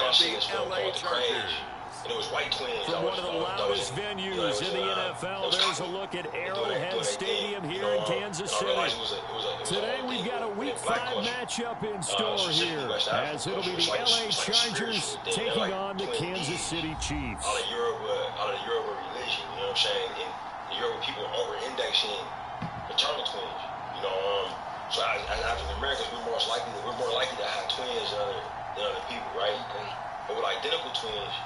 the LA Chargers. And it was white twins. From one of the loudest venues in the NFL, there's a look at Arrowhead Stadium here in Kansas City. Today we've got a Week 5 matchup in store here, as it'll be the LA Chargers taking on the Kansas City Chiefs. Out of Europe religion, you know what I'm saying? In Europe, people are over-indexing maternal twins. So as African Americans, we're more likely to have twins than other people, right? But with identical twins,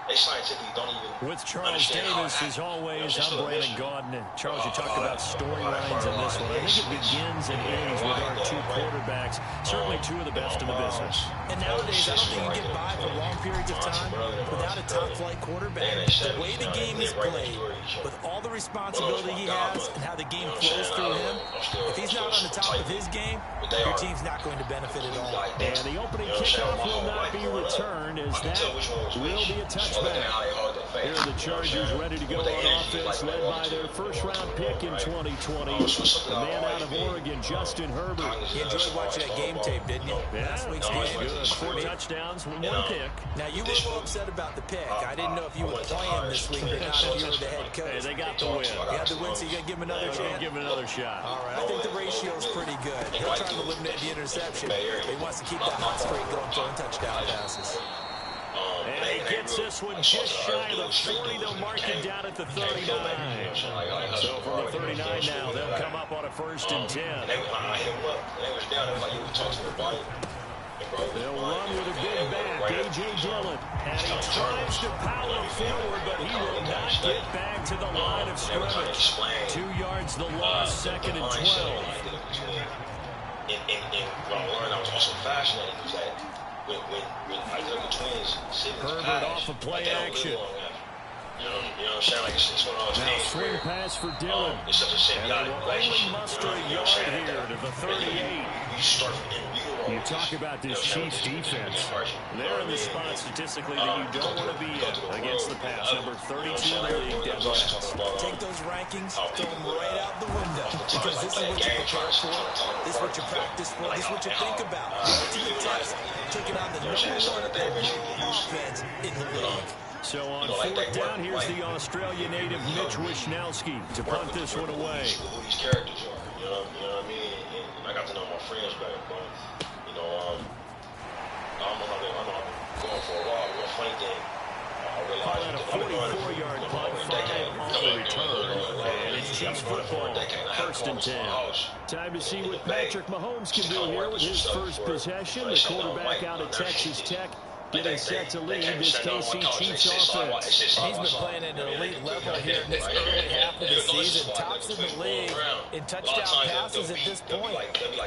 they scientifically don't even. With Charles Davis, as always, I'm Brandon Gaudin. Charles, you talked about storylines in this one. I think it begins and ends with our two quarterbacks, certainly two of the best in the business. And nowadays, I don't think you get by for long periods of time without a top-flight quarterback. The way the game is played, with all the responsibility he has and how the game flows through him, if he's not on the top of his game, your team's not going to benefit at all. And the opening kickoff will not be returned, as that will be a touchback. Here are the Chargers ready to go on offense, led by their first-round pick in 2020, the man out of Oregon, Justin Herbert. You enjoyed watching that game tape, didn't you? Last week's game. Good. 4 touchdowns, 1 pick. Now, you were a little upset about the pick. I didn't know if you would play him this week or not if you were the head coach. Hey, they got the win. You got the win, so you got to give him another chance? Give him another shot. All right, I think the ratio is pretty good. He'll try to eliminate the interception, but he wants to keep that hot streak going, throwing touchdown passes. And he gets this one just shy of the 40. They'll mark him down at the 39. So from the 39 now, they'll come up on a 1st and 10. They'll run with a big back, A.J. Dillon. And he tries to power forward, but he will not get back to the line of scrimmage. 2 yards the loss, 2nd and 12. And what I learned, I was also fascinated, was that when identical twins sit in this Herbert off of play action. You know what I'm saying? Like it's one of those now things. Swing pass for Dillon. It's such a symbiotic relationship. Muster a yard here to the 38. You talk about this Chiefs defense. They're in the spot statistically that you don't want to be in against the pass. Number 32 in the league, dead last. Take those rankings, throw them right out the window. Because this is what you prepare for. This is what you practice for. This is what you think about. The ultimate test, taking on the number 1 offense in the league. So on 4th down, here's the Australia native Mitch Wishnowski to punt this one away. Who these characters are, you know what I mean? And I got to know my friends better, but I'm going for a while. One funny thing, I realized a 44-yard punt, 5 on the return, and it's Chiefs football, 1st and 10. Time to see what Patrick Mahomes can do here with his first possession. The quarterback out of Texas Tech, getting set to lead this KC Chiefs offense. He's been playing at an elite level here in this early half of the season. Tops in the league in touchdown passes at this point.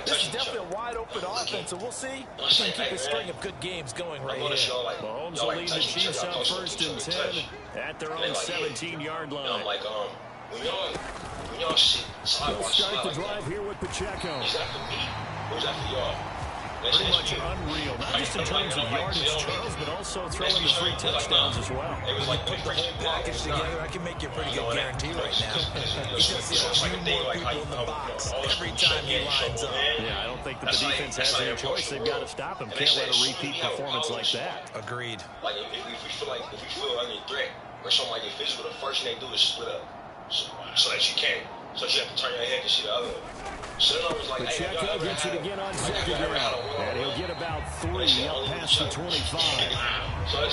This is definitely a wide-open offense, so we'll see if he can keep a string of good games going right here. Mahomes will lead the Chiefs up 1st and 10 at their own 17-yard line. He'll start the drive here with Pacheco. Is that for me, or is that for y'all? Pretty much unreal, not just in terms of yardage, Charles, but also throwing the 3 touchdowns as well. Like put the whole package together, I can make you a pretty good guarantee right now. He just sees a few more people in the box every time he lines up. Yeah, I don't think that the defense has any choice. They've got to stop him. Can't let a repeat performance like that. Agreed. Like if we feel under threat or something like that physical, the first thing they do is split up so that you can't. So you have to turn your head to see the other one. Pacheco gets it again on 2nd down, and he'll get about 3 up past the 25. Well,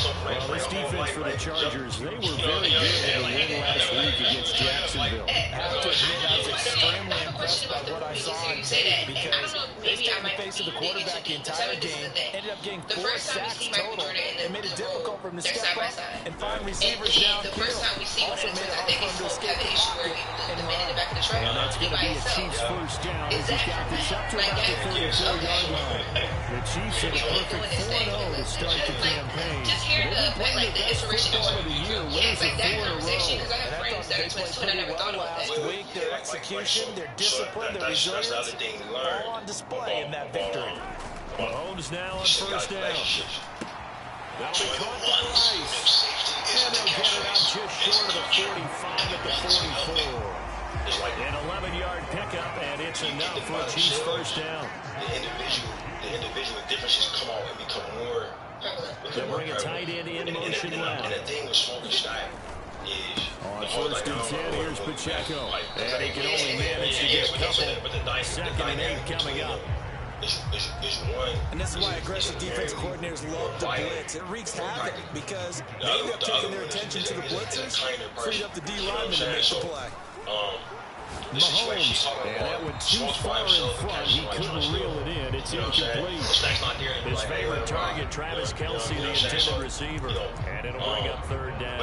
this defense for the Chargers, they were very good in the win last week against Jacksonville. I have to admit, I was extremely impressed by what I saw on tape because they stayed in the face of the quarterback the entire game, ended up getting 4 sacks total, and made it difficult for him to step up and find receivers downfield. Also made it hard for him to escape the pocket and run. And that's going to be a Chiefs first down as he's got this up to about the 34-yard line. The Chiefs are a perfect 4-0 to start the campaign. Just hearing the inspiration of the year. Wins like that 4 in a conversation, row. because I have friends that are twins too, and I never thought about that. Last week, their execution, their discipline, their resilience, all on display in that victory. Mahomes now on 1st down. That'll be caught by Rice. And they'll get it out just short of the 45 at the 44. An 11-yard pickup, and it's enough for a Chiefs first down. The individual differences come out and become more They'll bring a tight end in motion left. And the thing with Smokey Stack is on 1st and 10, here's Pacheco. And he can only manage to get a couple. 2nd and 8 coming up. And this is why aggressive defense coordinators love to blitz. It wreaks havoc because they end up taking their attention to the blitzers, freed up the D lineman to make the play. Mahomes, and that went too far in front. He couldn't reel it in. It's incomplete. His favorite target, Travis Kelce, the intended receiver. And it'll bring up 3rd down.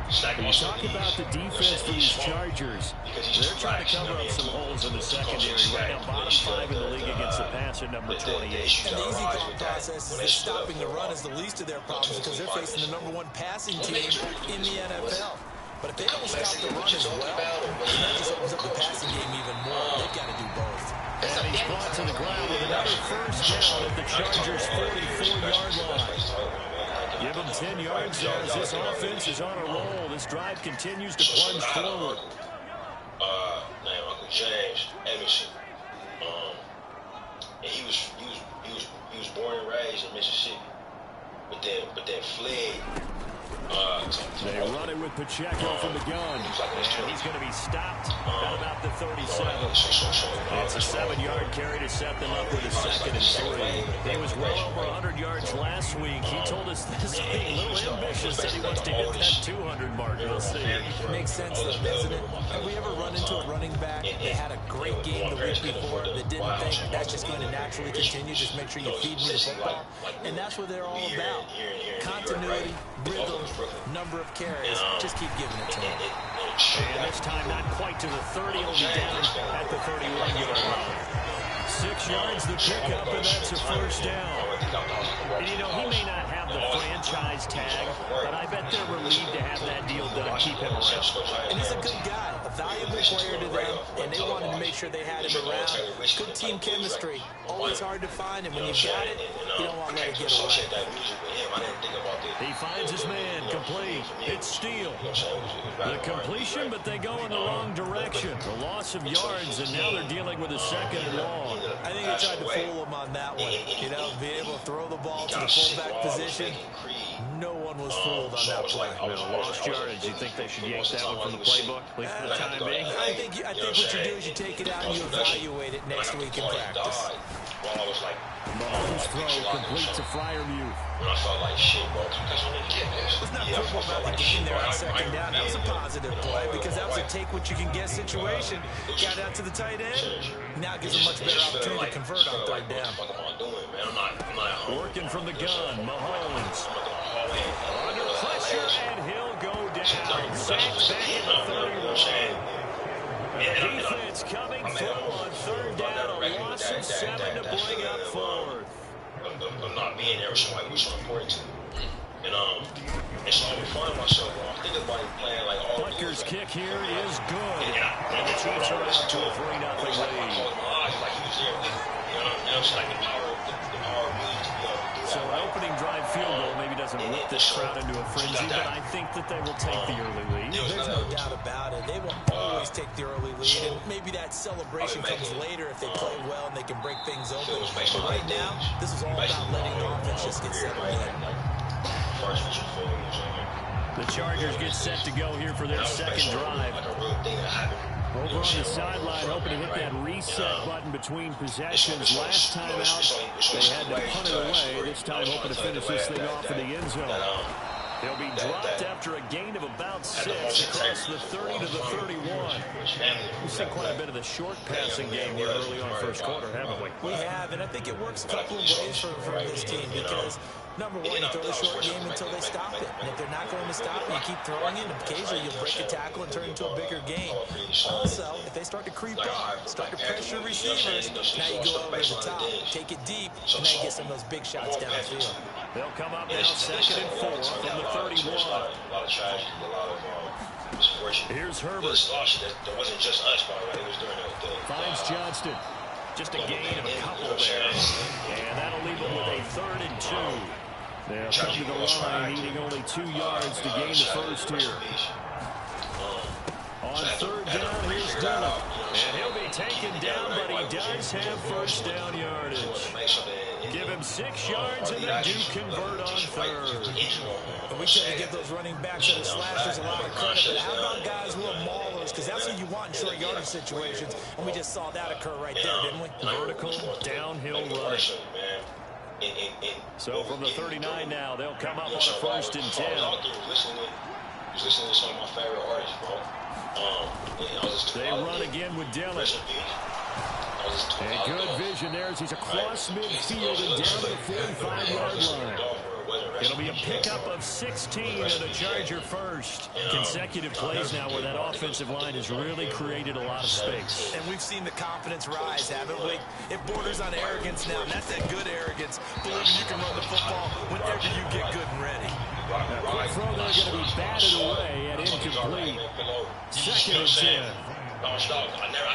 You talk about the defense for these Chargers. They're trying to cover up some holes in the secondary. Right now, bottom 5 in the league against the pass at number 28. And the easy thought process is that stopping the run is the least of their problems because they're facing the #1 passing team in the NFL. But if they don't stop the run as well, that just opens up the passing game even more. They've got to do both. And he's brought to the ground with another 1st down at the Chargers' 44-yard line. Give him 10 yards there as this offense is on a roll. This drive continues to plunge forward. Named Uncle James Emerson. And he was born and raised in Mississippi, but then fled. They run it with Pacheco from the gun. And he's going to be stopped at about the 37. It's a 7-yard carry to set them up with a 2nd and 3. He was well over 100 yards last week. He told us this week, a little ambitious, said he wants to hit that 200 mark. We'll see. Makes sense, though, doesn't it? Have we ever run into a running back that had a great game the week before that didn't think that's just going to naturally continue? Just make sure you feed me the football. And that's what they're all about. Continuity, rhythm, number of carries. Just keep giving it to him. And this time not quite to the 30. It'll be down at the 31-yard line. 6 yards the pickup, and that's a 1st down. And, you know, he may not have the franchise tag, but I bet they're relieved to have that deal done, keep him around. And he's a good guy, a valuable player to them, and they wanted to make sure they had him around. Good team chemistry, always hard to find, and when you've got it, you don't want to let it get away. He finds his man, complete. It's Steele. The completion, but they go in the wrong direction. The loss of yards, and now they're dealing with a 2nd and long. I think they tried to fool him on that one. You know, being able to throw the ball to the fullback position. No one was fooled on that play. Lost yardage. You think they should yank that one from the playbook, at least for the time being? I think what you do is you take it out and you evaluate it next week in practice. Mahomes' throw complete to Freiermuth. I felt like shit, bro. It's not football about the game there on 2nd down. That was a positive play because that was a take what you can get situation. Got out to the tight end. Now it gives a much better opportunity to convert on 3rd down. Working from the gun, Mahomes. Under pressure, and he'll go down. Sacked back at the 31. Defense coming through on 3rd down. A loss of 7 to bring up 4th. I'm not being there with somebody who's so important to me. And so I'm finding myself, I think about playing like all Butker's kick here is good. And the Chiefs are out to a 3-0 lead. Like he was there with me. You know, it's like the power of music to be able to do that. So an opening drive field goal maybe doesn't whip this crowd into a frenzy, but I think that they will take the early lead. There's no doubt about it. They will always take the early lead, and maybe that celebration comes later if they play well and they can break things open. But right now, this is all about letting the offense just get settled in. The Chargers get set to go here for their 2nd drive. Over on the sideline, hoping to hit that reset button between possessions. Last time out, they had to punt it away. This time, hoping to finish this thing off in the end zone. He'll be dropped after a gain of about 6 across the 30 to the 31. We've seen quite a bit of the short passing game here early on 1st quarter, haven't we? We have, and I think it works a couple of ways for this team because, number one, you throw the short game until they stop it. And if they're not going to stop it, you keep throwing it. And occasionally, you'll break a tackle and turn it into a bigger game. Also, if they start to creep up, start to pressure receivers, now you go over the top, take it deep, and now you get some of those big shots downfield. They'll come up now 2nd and 4 from the 31. A lot of tragedy, a lot of misfortune. Here's Herbert. That wasn't just us, by the way. It was during the finds Johnston. Just a gain of a couple there. And that'll leave them with a 3rd and 2. They'll come to the line, needing only 2 yards to gain the 1st here. On 3rd down, here's Dillon. And he'll be taken down, but he does have 1st down yardage. Give him 6 yards, and they do convert on third. But we tend to give those running backs and the slashers a lot of credit. But how about guys who are maulers? Because that's what you want in short yardage situations. And we just saw that occur right there, didn't we? Vertical, downhill running. So from the 39 now, they'll come up on a 1st and 10. Was listening to some of my favorite artists, bro. They run again with Dillon. A good vision there as he's across midfield and down to the 45-yard line. It'll be a pickup of 16 and a Charger first. Consecutive plays now where that offensive line has really created a lot of space. And we've seen the confidence rise, haven't we? It borders on arrogance now, and that's that good arrogance. Believing you can run the football whenever you get good and ready. That quick throw there going to be batted away and incomplete. 2nd and 10. I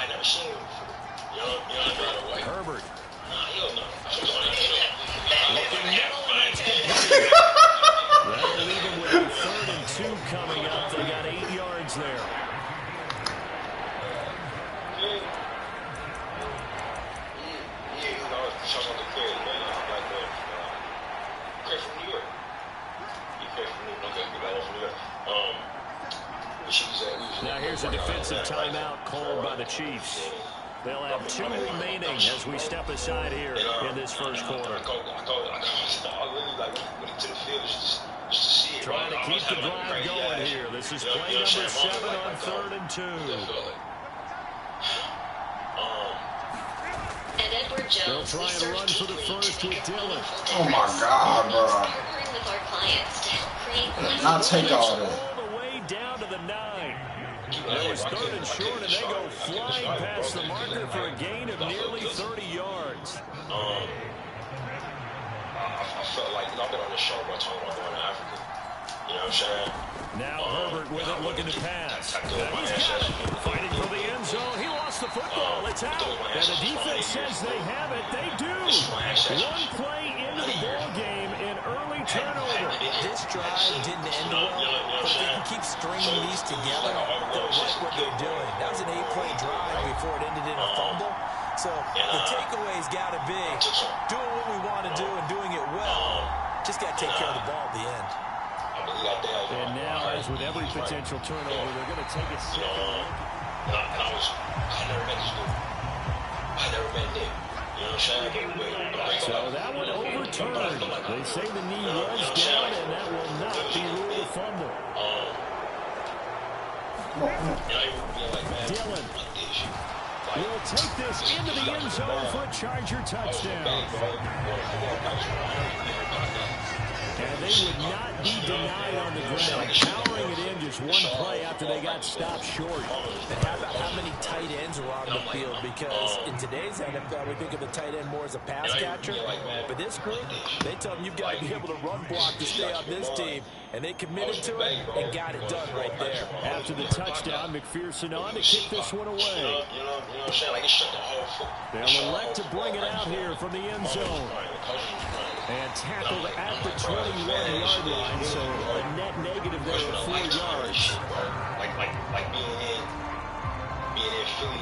never seen him. Herbert. That'll leave him with a 3rd and 2 coming up. They got 8 yards there. Now here's a defensive timeout called by the Chiefs. They'll have 2 remaining as we step aside here in this first quarter. Trying to keep the drive going here. This is play number 7 on 3rd and 2. They'll try and run for the first with Dillon. Oh my God, bro. Not take all that. All the way down to the 9. It was 3rd and short, and they go flying past the marker for a gain of nearly 30 yards. I felt like, I've been on this show about talking about going to Africa. You know what I'm saying? Now Herbert with it looking to pass. Fighting for the end zone. He lost the football. It's out. And the defense says they have it. They do. 1 play into the ball game, an early turnover. This drive didn't end well, but if they can keep stringing these together, they'll like what they're doing. That was an 8-play drive before it ended in a fumble. So the takeaway's got to be doing what we want to do and doing it well. Just got to take care of the ball at the end. And now, as with every potential turnover, they're going to take it second. I never met this dude. I never met Nick. You know what I'm saying? So that one overturned. They say the knee was down, and that will not be ruled a fumble. Dillon will take this into the end zone for a Charger touchdown. And they would not be denied on the ground, powering it in just 1 play after they got stopped short. And how about how many tight ends are on the field? Because in today's NFL, we think of the tight end more as a pass catcher. But this group, they tell them you've got to be able to run block to stay on this team. And they committed to it and got it done right there. After the touchdown, McPherson on to kick this one away. They'll elect to bring it out here from the end zone. And tackled at the 21-yard line, so a net negative there of 4 yards. Like being in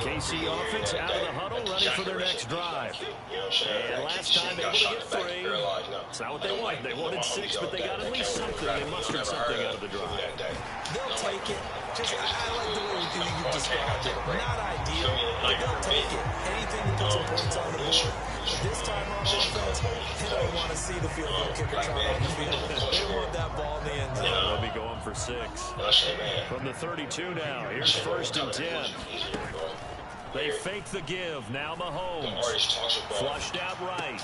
KC offense out of the huddle, ready for their next drive. And last time able to get 3. It's not what they wanted. They wanted 6, but they got at least something. They mustered something out of the drive. They'll take it. Just, I like the way you described it. Not ideal, but they'll take it. Anything to put some points on the board. But this time on offense, they don't want to see the field goal kicker trying on the field. They want that ball in the end zone. They'll be going for 6. From the 32 now, here's 1st and 10. They fake the give. Now Mahomes. Flushed out right.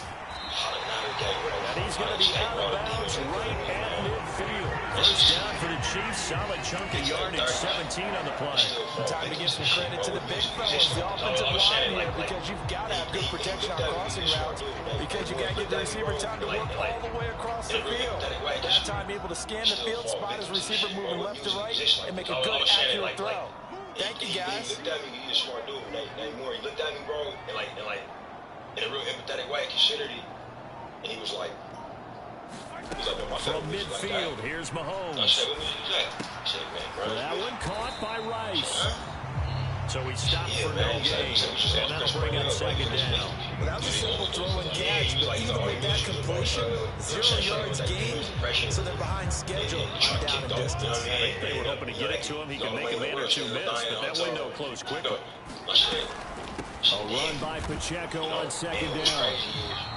And he's going to be out of bounds right at midfield. First down for the Chiefs. Solid chunk of yardage. 17 on the play. Time to give some credit to the big fellas, the offensive line here, because you've got to have good protection on crossing routes, because you got to give the receiver time to work all the way across the field. At that time, able to scan the field, spot his receiver moving left to right, and make a good, accurate throw. Thank you, guys. He looked at me, he's a smart dude. He looked at me, bro, and in a real empathetic way, considered it. And he was like, from midfield, here's Mahomes. I said, what did you say? I said, man, bro. That one caught by Rice. So he stopped for no gain, and that'll bring up second down. Well, that was a simple throw and catch, but even with that completion, 0 yards gained, so they're behind schedule on down and distance. I think they were hoping to get it to him. He could make a man or two miss, but that window closed quickly. A run by Pacheco on second down.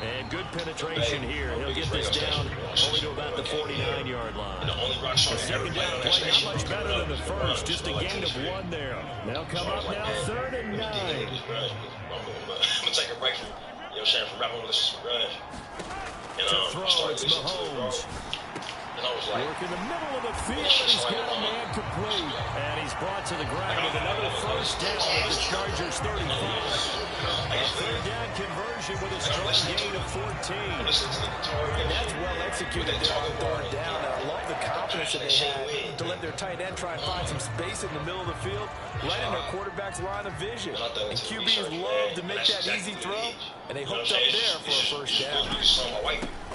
And good penetration here. He'll get this down only to about the 49-yard line. The second down play not much better than the first. Just a gain of 1 there. Now come up now, 3rd and 9. I'm going to take a break from, from rapping with this rush. To throw, it's Mahomes. Work in the middle of the field, and he's got a man complete. And he's brought to the ground with another first down at the Chargers 35. A 3rd down conversion with a strong gain of 14. And that's well executed there on 3rd down. And I love the confidence that they had to let their tight end try and find some space in the middle of the field, right in their quarterback's line of vision. And QBs love to make that easy throw, and they hooked up there for a first down.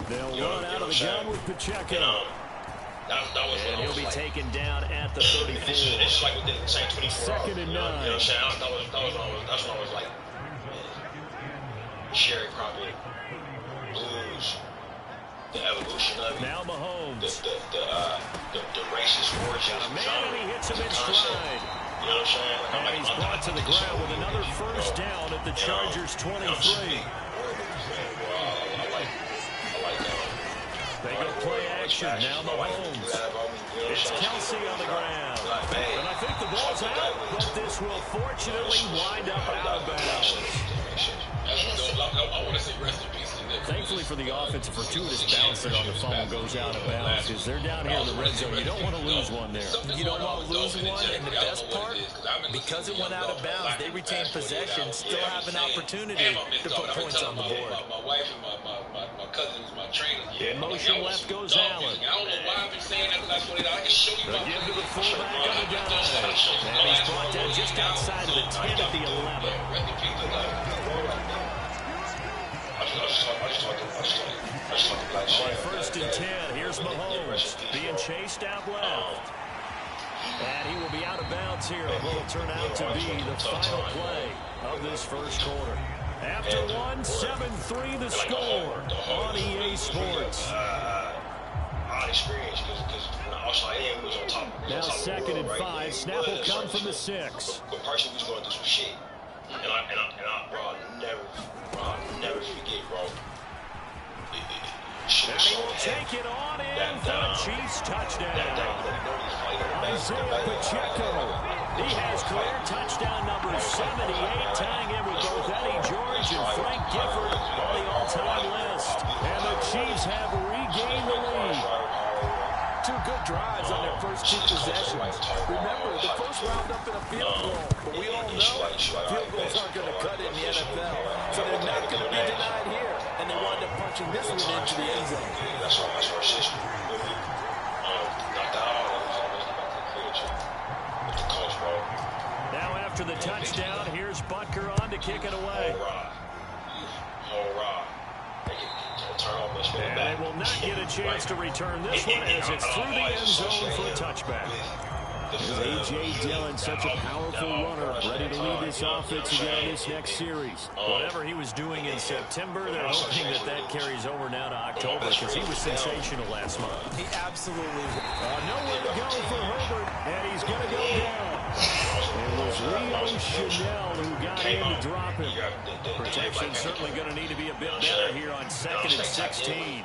They'll run out of the gun with Pacheco. And he'll be taken down at the 34. It's like within the same 24 2nd and 9. You know what I'm saying? That's what I was like. Sherry Crockett, blues, the evolution of it. Now Mahomes. The racist origin. Got a man, and he hits him in stride. You know what I'm saying? And he's brought to the ground with another first down at the Chargers 23. They go play action. Now Mahomes. It's Kelsey on the ground. And I think the ball's out, but this will fortunately wind up out of bounds. I want to say rest in peace. Thankfully for the offense, a fortuitous bounce there on the fumble goes out of bounds because they're down here in the red zone. You don't want to lose one there. You don't want to lose one, and the best part, because it went out of bounds, they retain possession, still have an opportunity to put points on the board. My wife and my cousin was my trainer. In motion left goes Allen. I don't know why I've been saying that last one. I can show you my Give to the fullback on the dive. And he's brought down just outside of the 10 at the 11. On 1st and 10, here's Mahomes being chased out left. And he will be out of bounds here. It will turn out to be the final play of this first quarter. After one, 7-3 the score on EA Sports. Now 2nd and 5. Snap will come from the 6. But personally, we was going through some shit. And bro, I'll never forget, bro. And he will take it on in for the Chiefs touchdown. Isaiah Pacheco. He has career touchdown number 78, tying in with both Eddie George and Frank Gifford on the all-time list. And the Chiefs have regained the lead. 2 good drives on their first 2 possessions. Remember, the first round up in a field goal, but we all know field goals aren't going to cut it in the NFL. So they're not going to be denied here, and they wind up punching this one into the end zone. That's our system. Knocked out with the coach, bro. Now after the touchdown, here's Butker on to kick it away. Whole ride. And they will not get a chance to return this one as it's through the end zone for a touchback. A.J. Dillon, such a powerful runner, ready to lead this offense again in this next series. Whatever he was doing in September, they're hoping that carries over now to October because he was sensational last month. He absolutely nowhere to go for Herbert, and he's going to go down. It was Leo Chanel who got in to drop him. Protection certainly going to need to be a bit better here on 2nd and 16.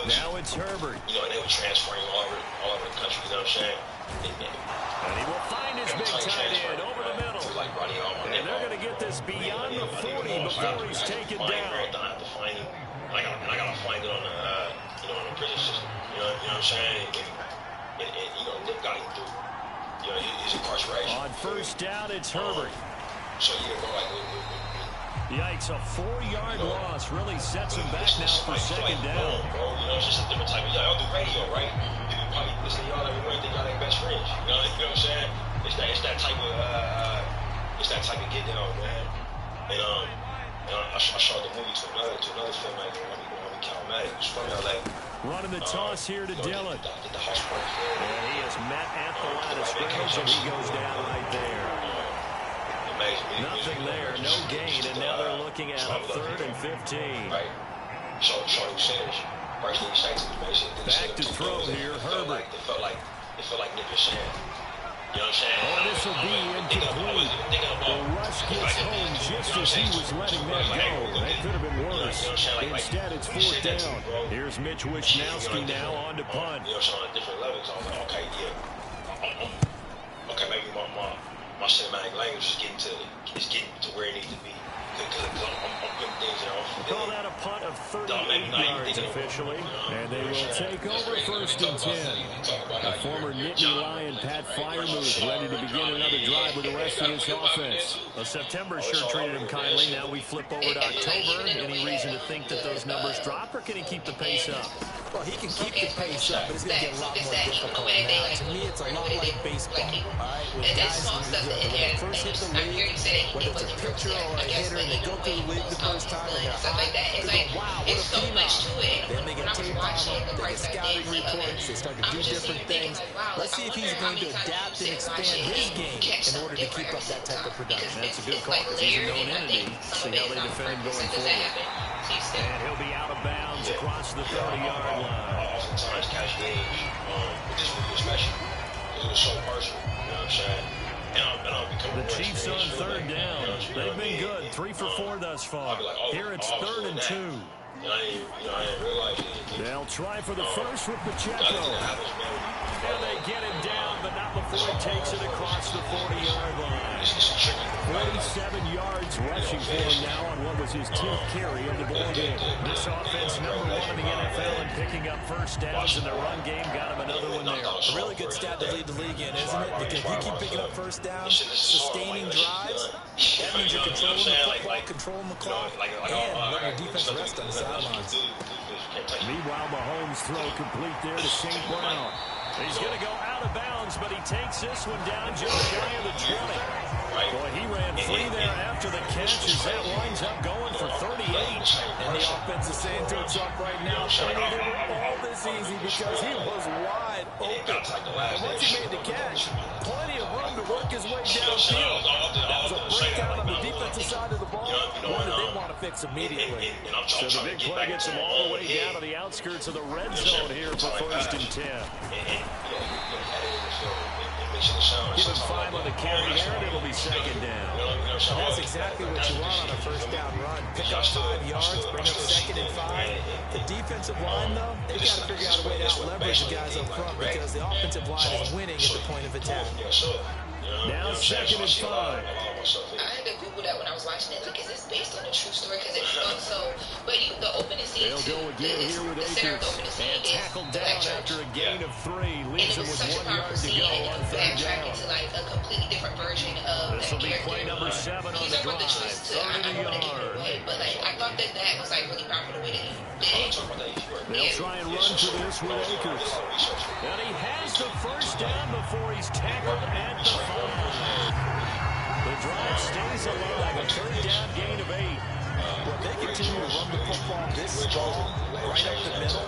Now it's Herbert. You know, and they were transferring all over the country, you know what I'm saying? And he will find his big tight end over the middle. And they're going to get this beyond the 40 before he's taken down. I have to find him. And I got to find it on the, on the prison system. You know what I'm saying? And Nick got him through. You know, his incarceration. On 1st down, it's Herbert. So, yeah, bro, Yikes, a 4-yard loss really sets him back now for 2nd down. Bro, it's just a different type of, y'all do radio, right? People probably listen to y'all every morning, think y'all their best friends. You know what I'm saying? It's that type of get down, man. And I showed the movie to another filmmaker when we Calmatic. It was from LA. Running the toss here to Dillon. And he is met at the line of scrimmage, and he goes down right there. Nothing there, no gain, and now they're looking at a 3rd and 15. Back to throw here, Herbert. It felt like Nick was saying. You know what I'm saying? Oh, this will be incomplete. The rush gets home just as he was letting that go. That could have been worse. Instead, it's 4th down. Here's Mitch Wishnowski now on to punt. You know, so on different levels, I was like, okay, yeah. Okay, maybe my cinematic language is getting to where it needs to be. Because I'm putting things in off. Call that a punt of 38 yards officially. And they will take over 1st and 10. The former Nittany Lion, Pat Freiermuth, ready to begin another drive with the rest of his offense. Well, September sure treated him kindly. Now we flip over to October. Any reason to think that those numbers drop, or can he keep the pace up? Well, he can keep the pace up, but it's going to get a lot more difficult now. To me, it's a lot like baseball. All right, with guys when they first hit the league, whether it's a pitcher or a hitter, and they go through the league the first time, and they're hot, they go, wow, what a phenom. Then they get tape on them, they get scouting reports, they start to do different things. Let's see if he's going to adapt and expand his game in order to keep up that type of production. That's a good call, because he's a known entity. See how they defend him going forward. And he'll be out of bounds across the 30-yard line. Oftentimes catch games, but this was especially because it was so personal. You know what I'm saying? The Chiefs on 3rd down. They've been good, 3 for 4 thus far. Here it's 3rd and 2. I didn't realize it. They'll try for the first with Pacheco. And they get him down, but not before he takes it across the 40-yard line. 47 yards rushing for him now on what was his 10th carry of the ball game. This offense, number 1 in the NFL, and picking up first downs in the run game, got him another one there. A really good stat to lead the league in, isn't it? Because if you keep picking up first downs, sustaining drives, that means you're controlling the football, controlling the clock, and letting the defense rest on the sidelines. Meanwhile, Mahomes' throw complete there to St. Brown. He's going to go out of bounds, but he takes this one down just shy of the 20. Boy, he ran free there after the catch as that winds up going for 38. And the offense is saying to itself right now, they were all this easy because he was wide open. And once he made the catch, plenty of room to work his way downfield. That was a breakout on the defensive side of the ball, one that they want to fix immediately. So the big play gets him all the way down to the outskirts of the red zone here for 1st and 10. Give him 5 on the carry there, and it'll be 2nd down. That's exactly what you want on a first down run. Pick up 5 yards, bring up 2nd and 5. The defensive line, though, they've got to figure out a way to out-leverage the guys up front because the offensive line is winning at the point of attack. Now 2nd and 5. I had to Google that when I was watching it. Like, is this based on a true story? Because it's so. But the opening scene. They'll go again here with Akers. And tackled down after a gain of 3. Leaves him with 1 yard to go on 3rd down. To like a completely different version of this will be play number 7 on the drive. 3rd and a yard. But like, I thought that was like really powerful the way that he did it. They'll try and run for this with Akers. And he has the first down before he's tackled at the 5. The drive stays alive. A 3rd down gain of 8. Well, they continue to run the football this strong, right up the middle.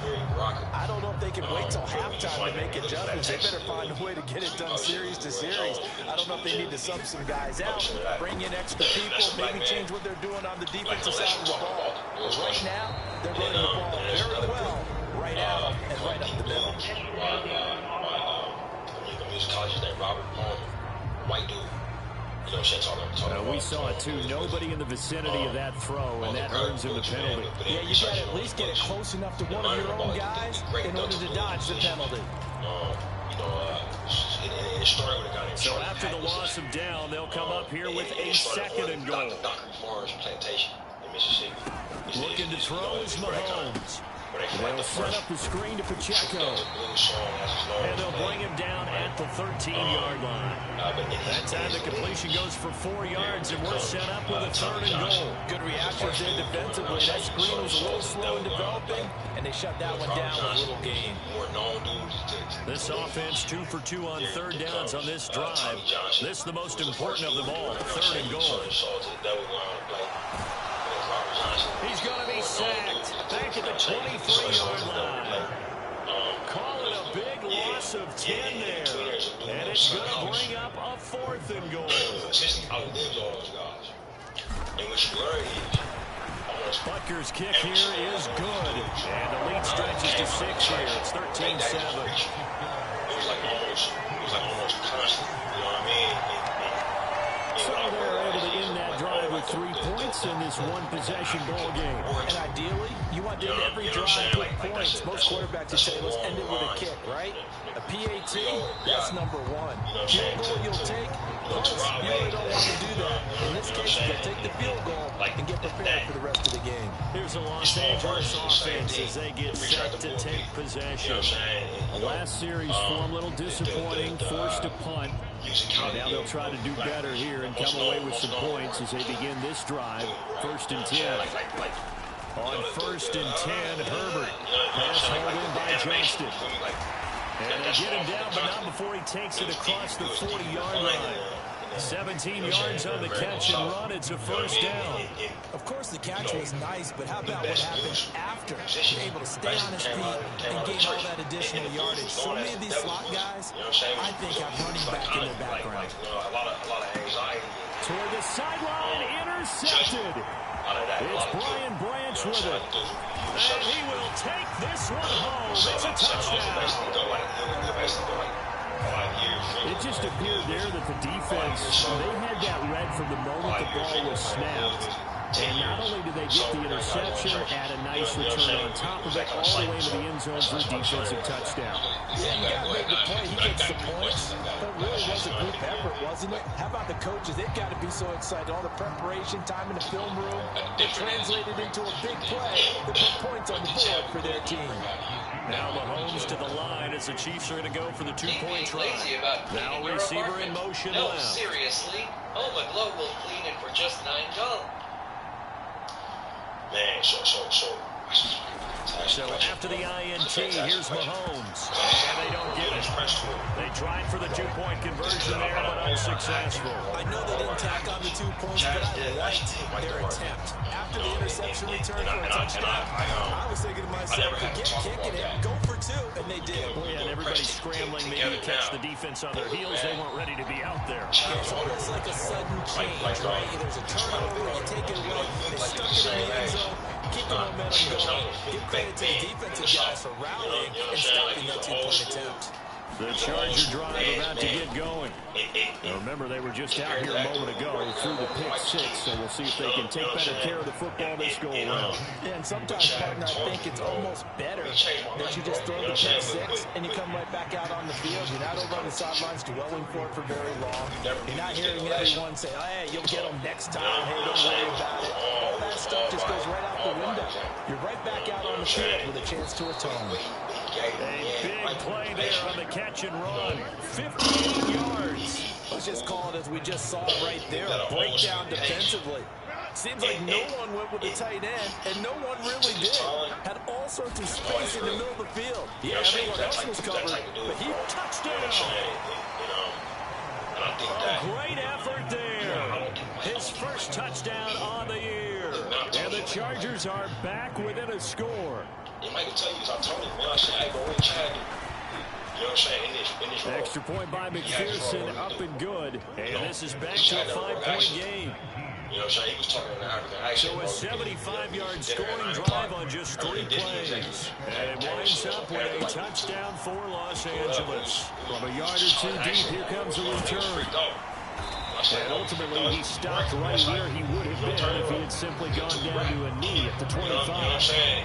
I don't know if they can wait till halftime to make adjustments. They better find a way to get it done series to series. I don't know if they need to sub some guys out, bring in extra people, maybe change what they're doing on the defensive side of the ball. But right now, they're running the ball very well, right out and right up the middle. College named Robert Palmer, white dude. You know what I'm we saw it too. Nobody in the vicinity of that throw, and that earns him the penalty. Yeah, you got to at least get it close enough to one of your own guys in order to dodge the penalty. So after the loss of down, they'll come up here with a 2nd and goal. Looking to throw is Mahomes. They'll set up the screen to Pacheco. And they'll bring him down at the 13-yard line. That time the completion goes for 4 yards, and we're set up with a 3rd and goal. Good reactions there defensively. That screen was a little slow in developing, and they shut that one down with a little gain. This offense 2 for 2 on 3rd downs on this drive. This is the most important of them all, 3rd and goal. He's going to be sacked. kick at the 23-yard line. Call it a big loss of 10 there. And it's going to bring up a 4th and goal. Butker's kick here is good. And the lead stretches to 6 here. It's 13-7. It was like almost constant. You know what I mean? So they're able to end that drive with 3 points in this one-possession ball game. And ideally, you want to end every drive with points. Most quarterbacks would say, let's end it with a kick, right? A PAT, that's number 1. Field goal you'll take, punts, you really don't want to do that. In this case, you'll take the field goal and get prepared for the rest of the game. Here's the Los Angeles offense as they get set to take possession. Last series form a little disappointing, forced to punt. Now they'll try to do better here and come away with some points as they begin this drive. 1st and 10. On 1st and 10, Herbert. Pass hauled in by Johnston. And they get him down, but not before he takes it across the 40-yard line. 17 yards on the catch and run. It's a 1st down. Of course, the catch was nice, but how about what happened after? He's able to stay on his feet and gain all that additional yardage. So many of these slot guys, I think, have running back in their background. A lot of anxiety. Toward the sideline, intercepted. It's Brian Branch with it. And he will take this one home. It's a touchdown. It just appeared there that the defense, they had that read from the moment the ball was snapped. And not only did they get the interception, add a nice return on top of it, all the way to the end zone for a defensive touchdown. Yeah, you got to make the play. He gets the points. But it really was a group effort, wasn't it? How about the coaches? They've got to be so excited. All the preparation time in the film room, it translated into a big play that put points on the board for their team. Now Mahomes to the line as the Chiefs are going to go for the 2-point try. Now receiver in motion left. Seriously? Home and Glow will clean it for just $9. Man, So after the INT, here's Mahomes. And they don't get it. They tried for the 2-point conversion there, but unsuccessful. I know they didn't tack on the 2 points, but I liked their attempt. After the interception return for a touchdown, I was thinking to myself, forget kicking it, go for 2, and they did. Well, yeah, and everybody's scrambling maybe to catch the defense on their heels. They weren't ready to be out there. It's almost like a sudden change, right? There's a turnover, you take it away, they stuck it in the end zone, keep the momentum going. Give credit to the defensive guys for rallying and stopping that 2-point attempt. The Charger drive about to get going. Now remember, they were just out here a moment ago through the pick 6, so we'll see if they can take better care of the football this go around. Yeah, and sometimes, partner, I think it's almost better that you just throw the pick 6 and you come right back out on the field. You're not over on the sidelines dwelling for it for very long. You're not hearing everyone say, oh, hey, you'll get them next time. Hey, don't worry about it. All that stuff just goes right out the window. You're right back out on the field with a chance to atone. A big play there on the catch and run. 58 yards. Let's just call it as we just saw right there, a breakdown defensively. Seems like no one went with the tight end, and no one really did. Had all sorts of space in the middle of the field. Yeah, everyone else was covered, but he touchdown. Great effort there. His first touchdown on the year. And the Chargers are back within a score. Michael tell you, I told him, I said, hey, bro, we tried to. You know what I'm saying? In this extra point by McPherson, up and good. And this is back to a 5-point game. You know what I'm saying? He was talking in the African accent. So a 75-yard scoring drive on just 3 plays. And it winds up with a touchdown for Los Angeles. From a yard or 2 deep, here comes a return. And ultimately, he stopped right where he would have been if he had simply gone down to a knee at the 25. You know what I'm saying?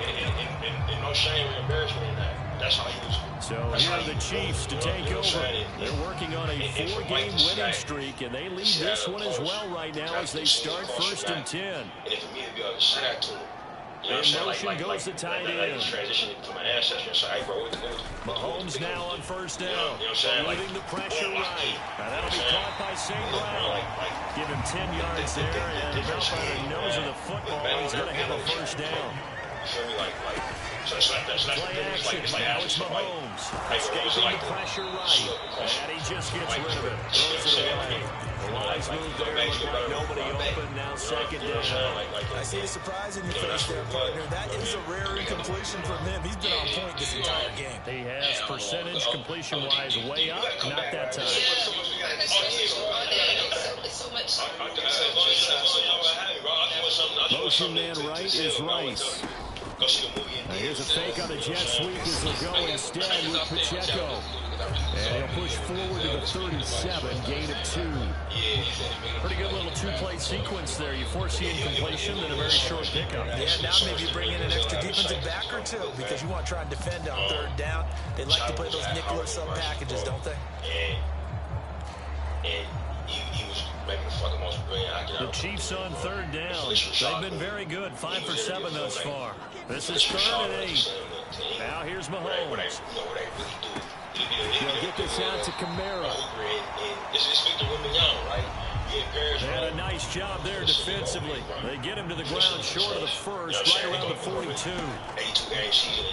And no shame or embarrassment in that. That's how he was. So here are the Chiefs to take over. They're working on a 4-game winning streak, and they lead this one as well right now as they start 1st and 10. And for me to be able to say that to him, in motion goes the tight end. Mahomes now on 1st down. Leaving the pressure right. Now that'll be caught by St. Brown. Give him 10 yards there, and about by the nose of the football, he's going to have a 1st down. So it's like Play action. Now it's Mahomes. Escaping the pressure right. And he just gets rid of it. Throws it away. The wise move there. Looked like nobody open. Now second down. I see a surprise in your face there, partner. That is a rare incompletion from him. He's been on point this entire game. He has percentage completion-wise way up. Not that time. It's so much. Motion man right is Rice. Now here's a fake on a jet sweep as he'll go instead with Pacheco. And he'll push forward to the 37, gain of 2. Pretty good little two-play sequence there. You foresee incompletion, then a very short pickup. Yeah, now maybe you bring in an extra defensive back or two because you want to try and defend on third down. They like to play those nickel or sub packages, don't they? And he was making the fucking most brilliant. The Chiefs on third down. They've been very good. 5 for 7 thus far. This is 3rd and 8. Now here's Mahomes. He'll get this out to Kamara. They had a nice job there defensively. They get him to the ground short of the first, right around the 42.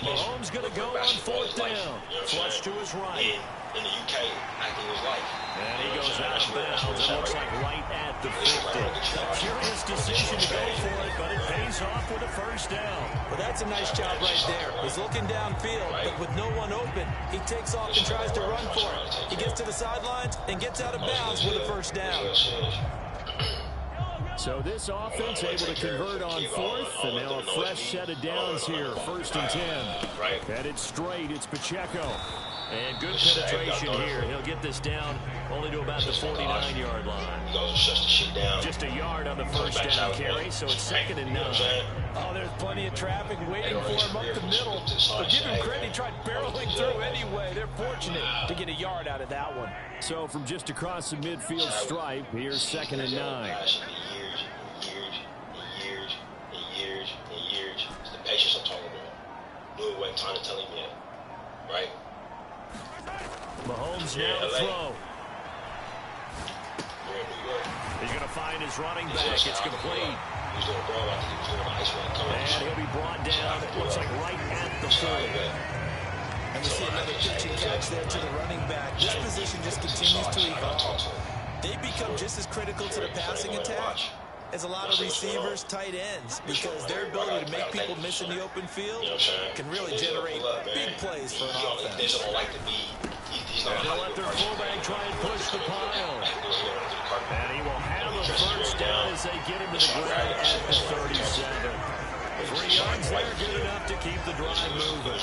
Mahomes going to go on 4th down. Flush to his right. In the UK, acting his life. And he goes out of bounds. It looks like right at the 50. A curious decision to go for it, but it pays off with a first down. Well, that's a nice job right there. He's looking downfield, but with no one open, he takes off and tries to run for it. He gets to the sidelines and gets out of bounds with a first down. So this offense able to convert on 4th, and now a fresh set of downs here. 1st and 10. Headed straight, it's Pacheco. And good penetration here. He'll get this down only to about the 49-yard line. Just a yard on the first down carry, so it's 2nd and 9. Oh, there's plenty of traffic waiting for him up the middle. But give him credit, he tried barreling through anyway. They're fortunate to get a yard out of that one. So from just across the midfield stripe, here's 2nd and 9. Years. It's the patience I'm talking about. Knew it wasn't time to tell him yet. Right? Mahomes now to throw. He's going to find his running back. It's complete. And he'll be brought down, it looks like right at the 40. And we see another pitching catch there to the running back. This position just continues to evolve. They become just as critical to the passing attack as a lot of receivers, tight ends, because their ability to make people miss in the open field can really generate big plays for an offense. They'll let their fullback try and push the pile. And he will have a first down as they get him to the ground at the 37. 3 yards there, good enough to keep the drive moving.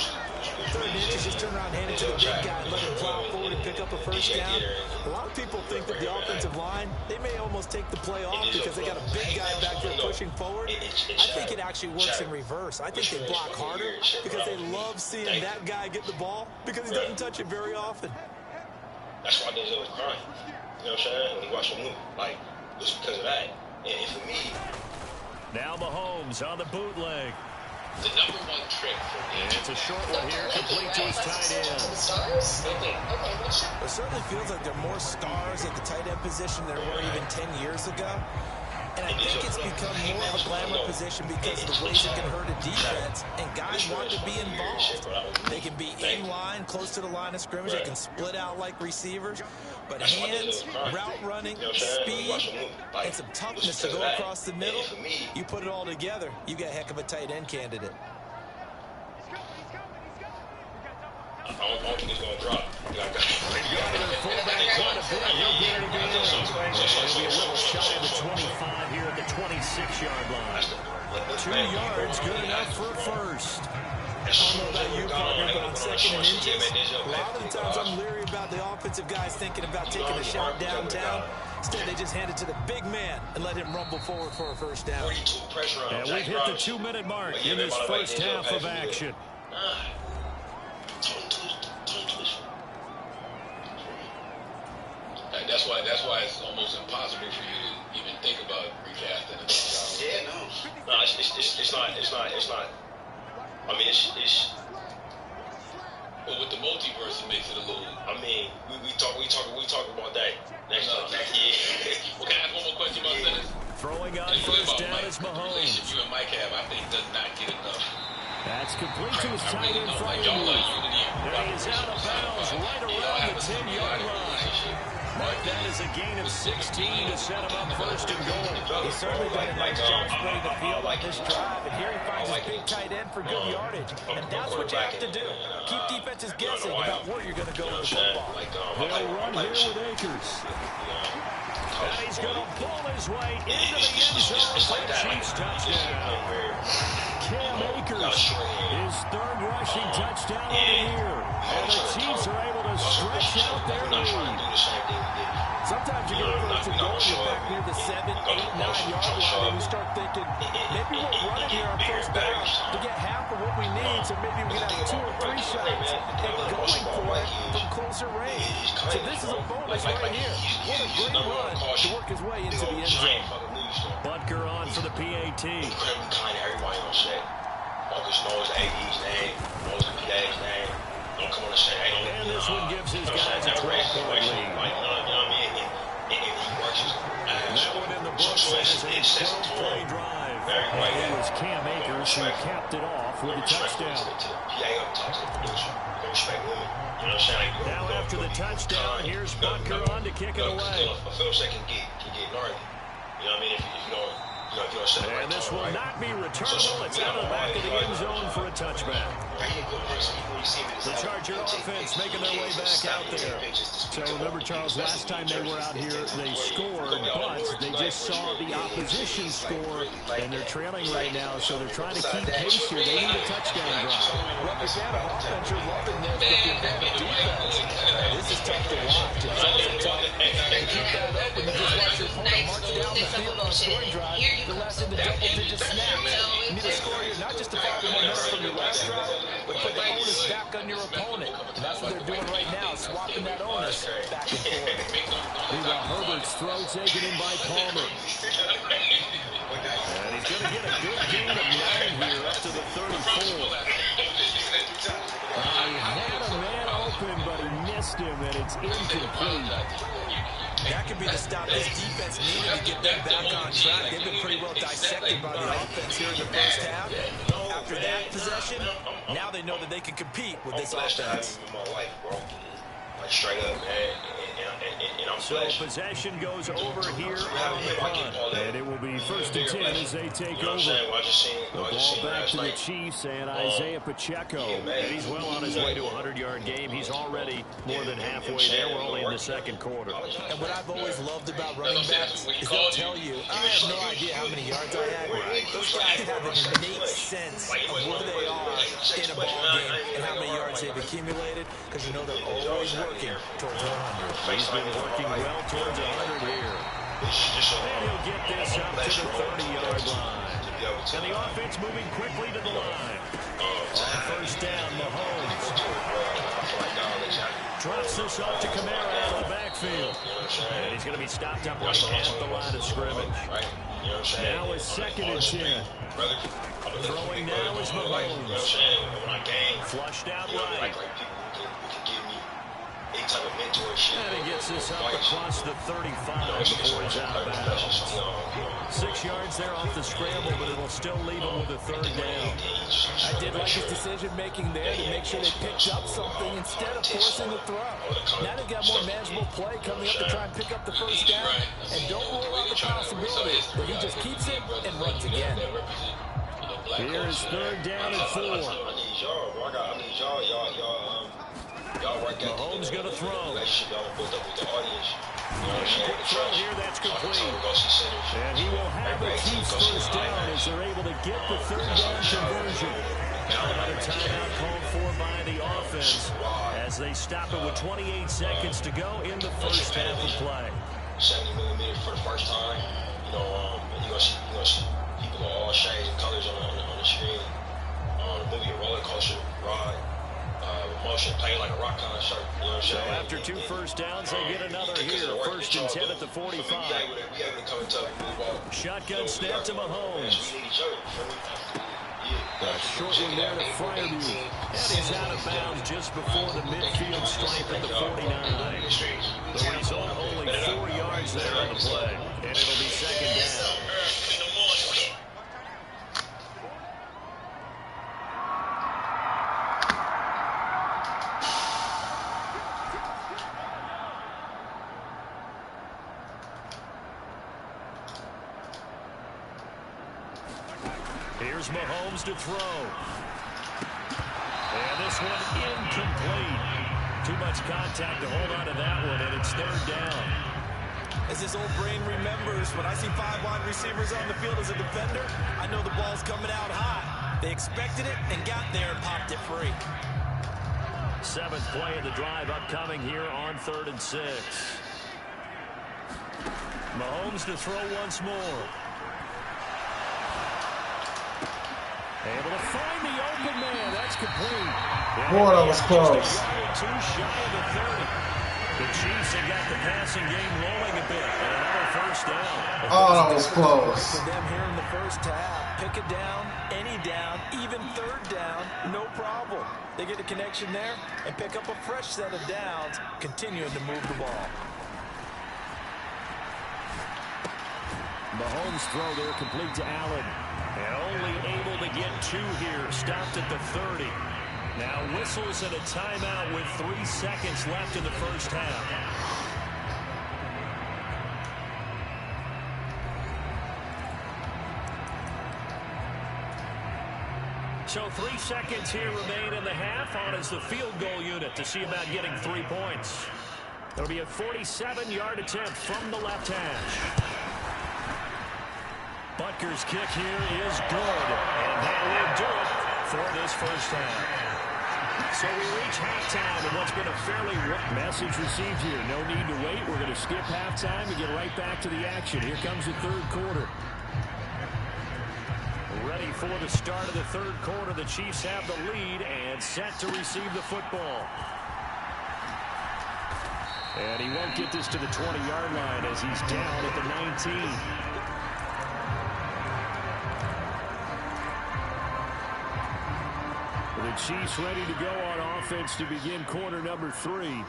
3rd and inches, just turn around, hand it to the big guy, and let him plow forward and pick up a first down. A lot of people think that the offensive line, they may almost take the play off because they got a big guy back there pushing forward. I think it actually works in reverse. I think they block harder because they love seeing that guy get the ball because he doesn't touch it very often. That's why Denzel was crying. You know what I'm saying? When you watch the movie, like, it's because of that. And for me, now Mahomes on the bootleg. The #1 trick for me. And it's a short one here, complete to his tight end. It certainly feels like there are more stars at the tight end position than there were even 10 years ago. And I think it's become more of a glamour position because of the ways it can hurt a defense, and guys want to be involved. They can be in line, close to the line of scrimmage. They can split out like receivers. But hands, route running, speed, and some toughness to go across the middle, you put it all together, you got a heck of a tight end candidate. I don't think he's going to drop. They've got their fullback quite a bit. He'll get it again. He'll be a little shy of the 25 here at the 26-yard line. 2 yards, good enough for a first. I don't know about you, partner, but on 2nd and inches, a lot of the times I'm leery about the offensive guys thinking about taking a shot downtown. Instead, they just hand it to the big man and let him rumble forward for a first down. And we've hit the 2-minute mark in this first half of action. That's why it's almost impossible for you to even think about recasting it. Yeah, no, it's not. I mean, it's. But with the multiverse, it makes it a little. I mean, we talk about that next time. Yeah. Well, can I ask one more question about this? Throwing on first down is Mahomes. The relationship you and Mike have, I think, does not get enough That's complete to his tight end Freiermuth. And he is out of bounds right around the 10-yard line. Mark that as a gain of 16 to set him up first and goal. He's certainly done a nice job splitting the field on this drive, and here he finds his big tight end for good yardage. And that's what you have to do. Keep defenses guessing about where you're going to go with the football. They'll run here with Akers. And he's going to pull his way into the end zone for a Chiefs touchdown. Cam Akers, his third rushing touchdown of the year. And the Chiefs are able to stretch out their lead. Sometimes you get a little goal, you're back near the 7, 8, 9-yard line, and you start thinking, maybe we'll run it here on first down to get half of what we need, so maybe we can have 2 or 3 shots and going for it from closer range. So this is a bonus right here. What a great run to work his way into the end zone. Butker on for the PAT. Incredibly kind to everybody on set. Marcus knows the AD's name, knows the PA's name. Don't come on the set. And this one gives his guys a 12-point lead. That one in the books as a 12-play drive. And it was Cam Akers who capped it off with a touchdown. Now after the touchdown, here's Butker on to kick it away. A film set can get gnarly. You know what I mean? If you don't set it right. And this will not be returnable. It's out of the back of the end zone for a touchback. The Charger offense making their way back out there. So remember, Charles, last time they were out here, they scored, but they just saw the opposition score, and they're trailing right now, so they're trying to keep pace here. They need a touchdown drive. Well, the Santa offense, you're loving this, but the defense, this is tough to watch. It's also tough to keep that up when you just watch your opponent march down the field on a scoring drive. The last of the double-digit snaps. You need to score here, not just to follow the momentum from your last drive, but put the onus back on your opponent. And that's what they're doing right now, swapping that onus back and forth. Meanwhile, Herbert's throw taken in by Palmer. And he's going to get a good gain of 9 here up to the 34. He had a man open, but he missed him, and it's incomplete. That could be the stop this defense needed to get them back on track. They've been pretty well dissected by the offense here in the first half. After that possession, now they know that they can compete with this offense. Like straight up, man. And I'm so possession goes over here on the punt. And it will be 1st and 10 as they take over. The ball back to the Chiefs and Isaiah Pacheco. And he's well on his way to a 100-yard game. He's already more than halfway there. We're only in the 2nd quarter. And what I've always loved about running backs is they'll tell you, I have no idea how many yards I had. Those guys have an innate sense of where they are in a ball game and how many yards they've accumulated, because you know they're always working towards 100. He's been working well towards 100 here. And he'll get this up to the 30-yard line. And the offense moving quickly to the line. On 1st down, Mahomes drops this up to Kamara out of the backfield. And he's going to be stopped up right at the line of scrimmage. Now is 2nd and 10. Throwing now is Mahomes. Flushed out right. And he gets this up across the 35 before he's out of bounds. 6 yards there off the scramble, but it'll still leave him with a 3rd down. I did like his decision-making there to make sure they picked up something instead of forcing the throw. Now they've got more manageable play coming up to try and pick up the 1st down. And don't rule out the possibility that he just keeps it and runs again. Here is 3rd down and 4. Mahomes going to throw. Quick throw here, that's complete. And he will have the Chiefs 1st down as they're able to get the 3rd down conversion. Another timeout called for by the offense as they stop it with 28 seconds to go in the 1st half of play. 70 millimeters for the first time. You're gonna see people of all shades and colors on the screen. The movie A Roller Coaster Ride. Motion, playing like a rock concert. You know what I'm saying? So after 2 1st downs, they get another here. 1st and 10 at the 45. Shotgun snap to Mahomes. Short one there to Freiermuth. And he's out of bounds just before the midfield stripe at the 49. The result, only 4 yards there on the play. And it'll be 2nd down. Here's Mahomes to throw. And this one incomplete. Too much contact to hold on to that one, and it's third down. As his old brain remembers, when I see 5 wide receivers on the field as a defender, I know the ball's coming out hot. They expected it and got there and popped it free. 7th play of the drive upcoming here on 3rd and 6. Mahomes to throw once more. Able to find the open man. That's complete. Boy, that was close. Just a yard or two shy of the 30. The Chiefs have got the passing game rolling a bit. And another first down. Oh, that was close. For them here in the first half, pick a down, any down, even third down, no problem. They get a connection there and pick up a fresh set of downs, continuing to move the ball. Mahomes' throw there complete to Allen. And only able to get 2 here. Stopped at the 30. Now whistles and a timeout with 3 seconds left in the first half. So 3 seconds here remain in the half. On is the field goal unit to see about getting 3 points. It'll be a 47-yard attempt from the left hash. Butker's kick here is good, and that will do it for this first half. So we reach halftime in what's been a fairly message received here. No need to wait. We're going to skip halftime and get right back to the action. Here comes the third quarter. Ready for the start of the third quarter. The Chiefs have the lead and set to receive the football. And he won't get this to the 20-yard line as he's down at the 19. The Chiefs ready to go on offense to begin quarter number 3.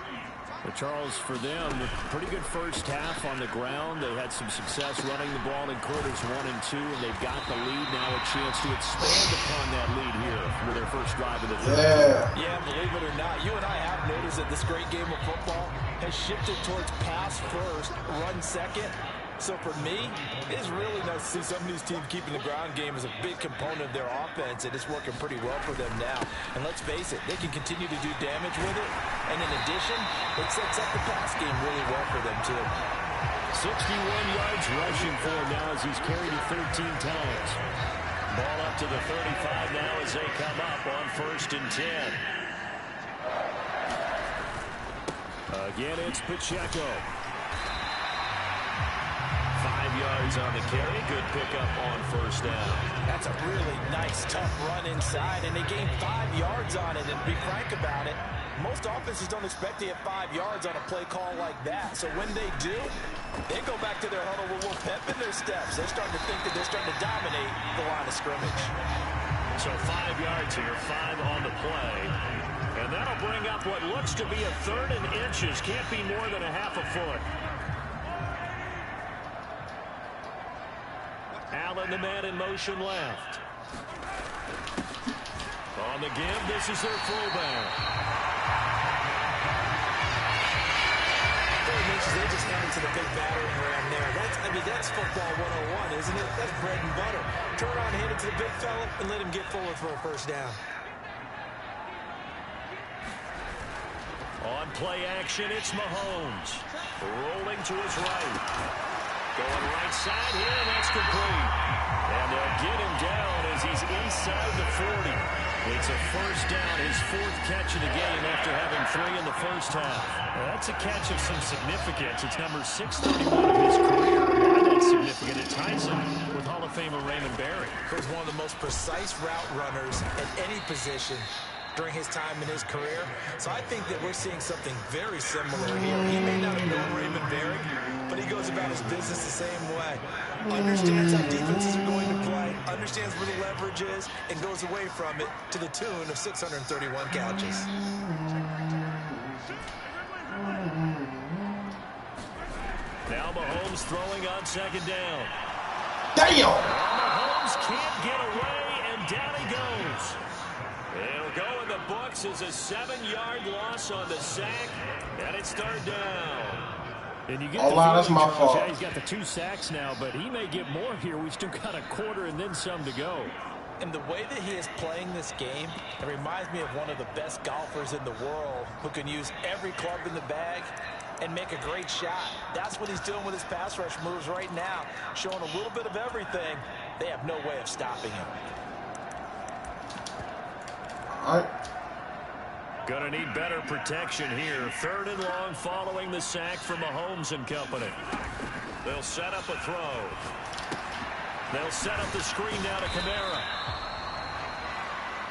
But Charles, for them, a pretty good first half on the ground. They had some success running the ball in quarters 1 and 2, and they've got the lead now, a chance to expand upon that lead here with their first drive of the third. Yeah, believe it or not, you and I have noticed that this great game of football has shifted towards pass first, run second. So for me, it's really nice to see some of these teams keeping the ground game as a big component of their offense, and it's working pretty well for them now. And let's face it, they can continue to do damage with it. And in addition, it sets up the pass game really well for them too. 61 yards rushing for him now as he's carried it 13 times. Ball up to the 35 now as they come up on 1st and 10. Again, it's Pacheco. 5 yards on the carry. Good pickup on first down. That's a really nice, tough run inside, and they gained 5 yards on it. And to be frank about it, most offenses don't expect to get 5 yards on a play call like that. So when they do, they go back to their huddle with a little pep in their steps. They're starting to think that they're starting to dominate the line of scrimmage. So 5 yards here, 5 on the play. And that'll bring up what looks to be a 3rd and inches. Can't be more than a half a foot. Allen, the man in motion left. On the give, this is their fullback. 3rd and inches, they just handed to the big battering ram there. That's football 101, isn't it? That's bread and butter. Turn on, hand it to the big fella, and let him get forward for a first down. On play action, it's Mahomes. Rolling to his right. Going right side here, and that's complete. And they'll get him down as he's inside the 40. It's a first down, his 4th catch of the game after having 3 in the first half. Well, that's a catch of some significance. It's number 631 of his career. Why that's significant? It ties him with Hall of Famer Raymond Barry. He was one of the most precise route runners at any position during his time in his career. So I think that we're seeing something very similar here. He may not have known Raymond Barry, but he goes about his business the same way. Understands how defenses are going to play, understands where the leverage is, and goes away from it to the tune of 631 catches. Now Mahomes throwing on 2nd down. Damn! Mahomes can't get away, and down he goes. It'll go in the books as a 7-yard loss on the sack, and it's 3rd down. And you get that's my fault. Yeah, he's got the 2 sacks now, but he may get more here. We still got a quarter and then some to go. And the way that he is playing this game, it reminds me of one of the best golfers in the world who can use every club in the bag and make a great shot. That's what he's doing with his pass rush moves right now, showing a little bit of everything. They have no way of stopping him. All right. Gonna need better protection here. 3rd and long following the sack from Mahomes and company. They'll set up a throw. They'll set up the screen now to Kamara.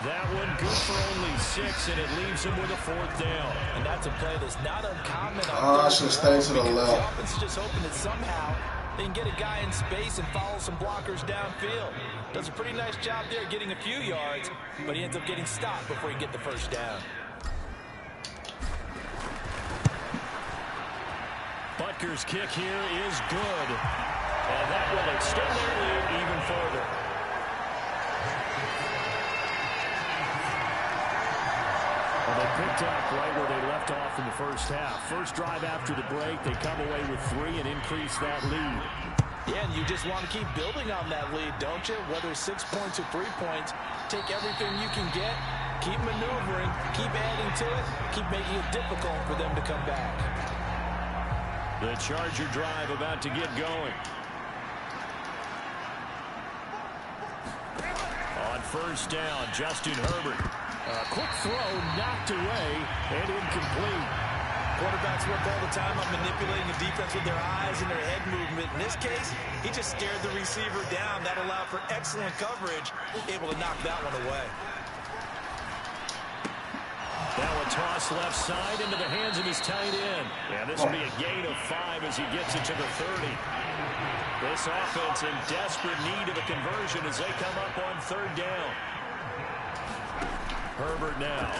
That one good for only 6, and it leaves him with a 4th down. And that's a play that's not uncommon. I should stay to the left. The offense is just hoping that somehow they can get a guy in space and follow some blockers downfield. Does a pretty nice job there getting a few yards, but he ends up getting stopped before he can get the 1st down. Butker's kick here is good. And that will extend their lead even further. Well, they picked up right where they left off in the first half. First drive after the break, they come away with 3 and increase that lead. Yeah, and you just want to keep building on that lead, don't you? Whether it's 6 points or 3 points, take everything you can get, keep maneuvering, keep adding to it, keep making it difficult for them to come back. The Charger drive about to get going. On 1st down, Justin Herbert. A quick throw knocked away and incomplete. Quarterbacks work all the time on manipulating the defense with their eyes and their head movement. In this case, he just stared the receiver down. That allowed for excellent coverage, able to knock that one away. Now a toss left side into the hands of his tight end. And this will be a gain of 5 as he gets it to the 30. This offense in desperate need of a conversion as they come up on 3rd down. Herbert now.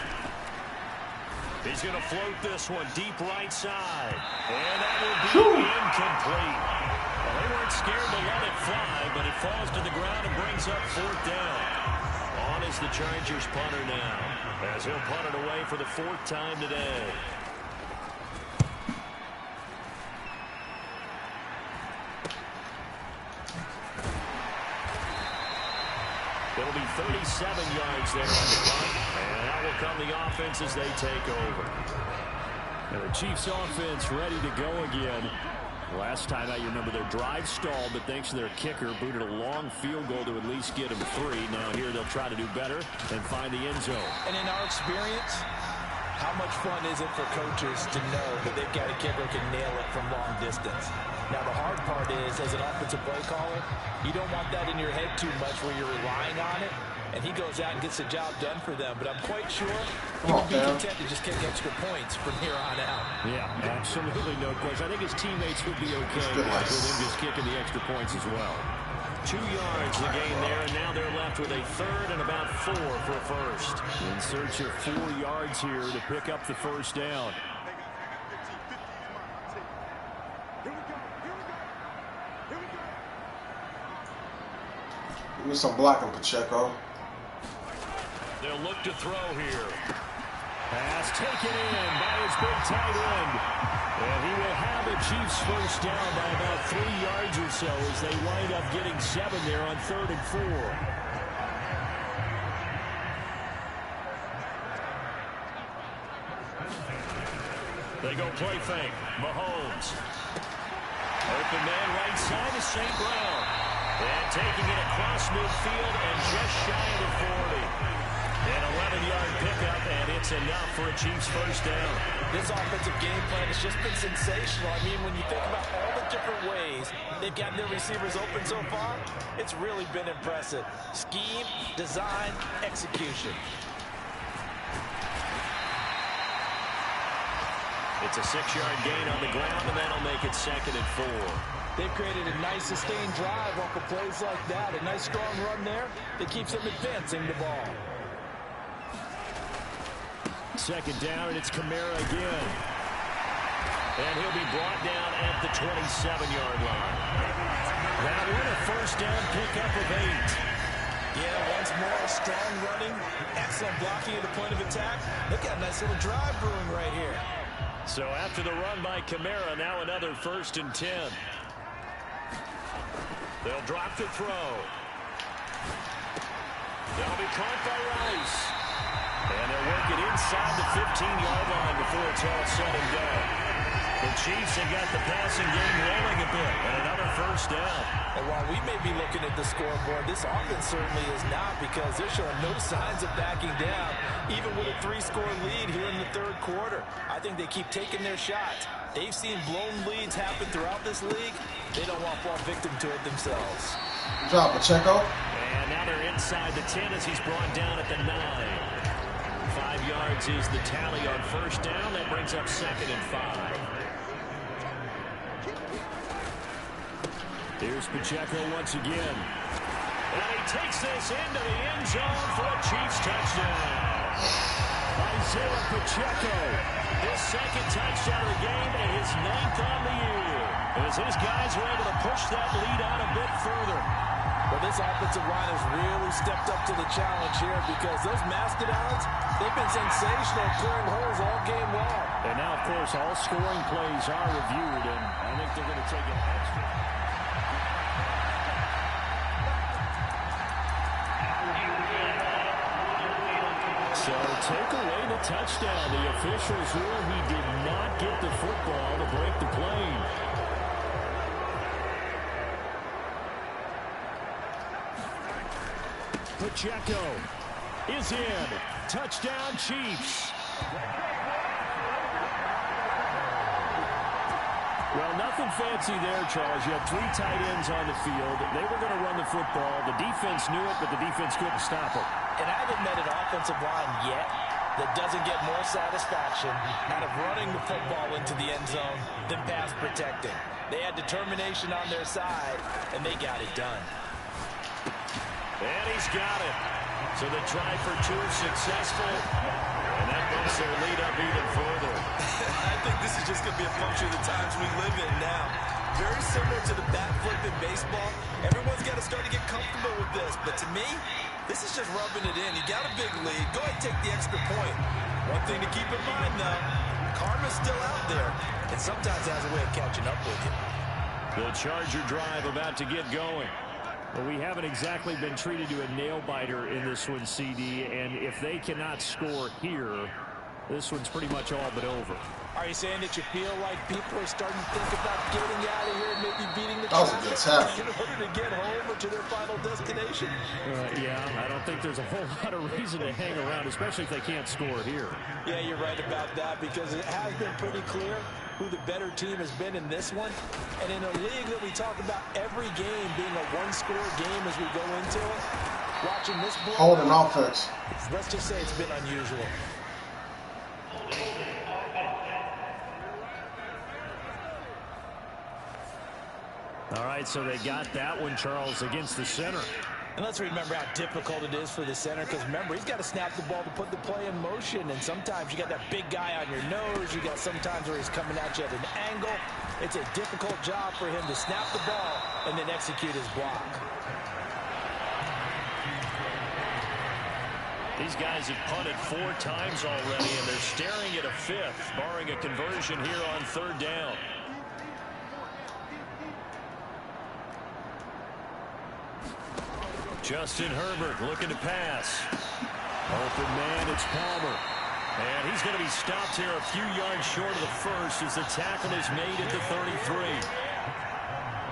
He's going to float this one deep right side. And that will be incomplete. Well, they weren't scared to let it fly, but it falls to the ground and brings up 4th down. On is the Chargers punter now, as he'll punt it away for the 4th time today. It'll be 37 yards there on the punt, and that will come the offense as they take over. And the Chiefs offense ready to go again. Last time out, you remember their drive stalled, but thanks to their kicker, booted a long field goal to at least get them 3. Now here they'll try to do better and find the end zone. And in our experience, how much fun is it for coaches to know that they've got a kicker who can nail it from long distance? Now the hard part is, as an offensive play caller, you don't want that in your head too much where you're relying on it. And he goes out and gets the job done for them. But I'm quite sure he would be content to just kick extra points from here on out. Yeah, absolutely no question. I think his teammates would be okay with him just kicking the extra points as well. 2 yards the gain there, and now they're left with a 3rd and about 4 for a 1st. In search of 4 yards here to pick up the 1st down. Give me some blocking, Pacheco. They'll look to throw here. Pass taken in by his big tight end. And he will have the Chiefs 1st down by about 3 yards or so as they wind up getting 7 there on 3rd and 4. They go play fake. Mahomes. Open man right side is St. Brown. And taking it across midfield and just shy of the 40. An 11-yard pickup, and it's enough for a Chiefs 1st down. This offensive game plan has just been sensational. I mean, when you think about all the different ways they've gotten their receivers open so far, it's really been impressive. Scheme, design, execution. It's a 6-yard gain on the ground, and that'll make it 2nd and 4. They've created a nice sustained drive off of plays like that. A nice strong run there that keeps them advancing the ball. 2nd down, and it's Kamara again. And he'll be brought down at the 27-yard line. That one a 1st down pickup of 8. Yeah, once more, strong running, excellent blocking at the point of attack. Look at a nice little drive brewing right here. So after the run by Kamara, now another 1st and 10. They'll drop the throw. That'll be caught by Rice. And they'll work it inside the 15-yard line before it's all said and done. The Chiefs have got the passing game rolling a bit, and another first down. And while we may be looking at the scoreboard, this offense certainly is not, because they're showing no signs of backing down, even with a 3-score lead here in the third quarter. I think they keep taking their shots. They've seen blown leads happen throughout this league. They don't want to fall victim to it themselves. Good job, Pacheco. And now they're inside the 10 as he's brought down at the 9. 5 yards is the tally on first down. That brings up 2nd and 5. Here's Pacheco once again. And he takes this into the end zone for a Chiefs touchdown. Isaiah Pacheco, his 2nd touchdown of the game and his 9th on the year, as his guys were able to push that lead out a bit further. Well, this offensive line has really stepped up to the challenge here, because those mastodons, they've been sensational clearing holes all game long. And now, of course, all scoring plays are reviewed, and I think they're going to take an extra. So take away the touchdown. The officials rule he did not get the football to break the play. Pacheco is in. Touchdown, Chiefs. Well, nothing fancy there, Charles. You have 3 tight ends on the field. They were going to run the football. The defense knew it, but the defense couldn't stop it. And I haven't met an offensive line yet that doesn't get more satisfaction out of running the football into the end zone than pass protecting. They had determination on their side, and they got it done. And he's got it. So the try for 2 successful. And that bumps their lead up even further. I think this is just going to be a function of the times we live in now. Very similar to the bat flip in baseball. Everyone's got to start to get comfortable with this. But to me, this is just rubbing it in. You got a big lead. Go ahead and take the extra point. One thing to keep in mind, though, karma's still out there. And sometimes it has a way of catching up with you. The Charger drive about to get going. Well, we haven't exactly been treated to a nail-biter in this one, CD, and if they cannot score here, this one's pretty much all but over. Are you saying that you feel like people are starting to think about getting out of here and maybe beating the That was a good tackle. in order to get home or to their final destination? Yeah, I don't think there's a whole lot of reason to hang around, especially if they can't score here. Yeah, you're right about that, because it has been pretty clear who the better team has been in this one. And in a league that we talk about every game being a 1-score game as we go into it, watching this blowout, Holding offense. let's just say it's been unusual. All right, so they got that one, Charles, against the center. And let's remember how difficult it is for the center, because remember, he's got to snap the ball to put the play in motion, and sometimes you got that big guy on your nose. You got sometimes where he's coming at you at an angle. It's a difficult job for him to snap the ball and then execute his block. These guys have punted 4 times already, and they're staring at a 5th, barring a conversion here on 3rd down. Justin Herbert looking to pass. Open man, it's Palmer. And he's going to be stopped here a few yards short of the first as the tackle is made at the 33.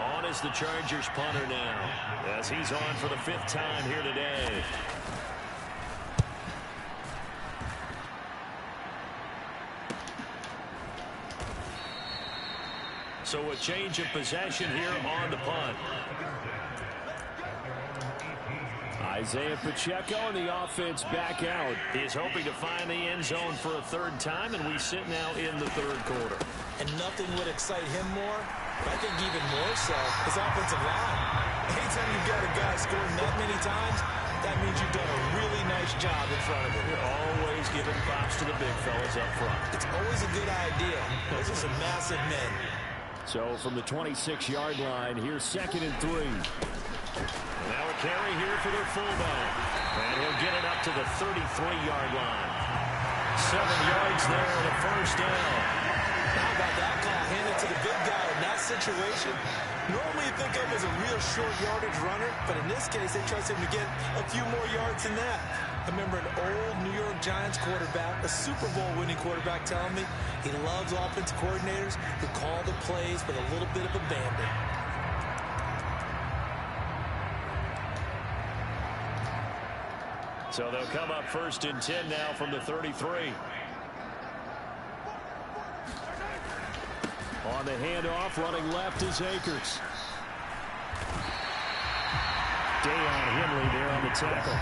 On is the Chargers punter now, as he's on for the 5th time here today. So a change of possession here on the punt. Isaiah Pacheco and the offense back out. He is hoping to find the end zone for a 3rd time, and we sit now in the 3rd quarter. And nothing would excite him more, but I think even more so, his offensive line. Anytime you've got a guy scoring that many times, that means you've done a really nice job in front of him. You're always giving props to the big fellas up front. It's always a good idea. Those are some massive men. So from the 26-yard line, here's 2nd and 3. Now a carry here for their fullback. And he'll get it up to the 33-yard line. 7 yards there on the first down. How about that call? Hand it to the big guy and not situation, normally you think of him as a real short yardage runner, but in this case, they trust him to get a few more yards than that. I remember an old New York Giants quarterback, a Super Bowl winning quarterback, telling me he loves offensive coordinators who call the plays with a little bit of abandon. So they'll come up 1st and 10 now from the 33. On the handoff, running left is Akers. Deion Henley there on the tackle.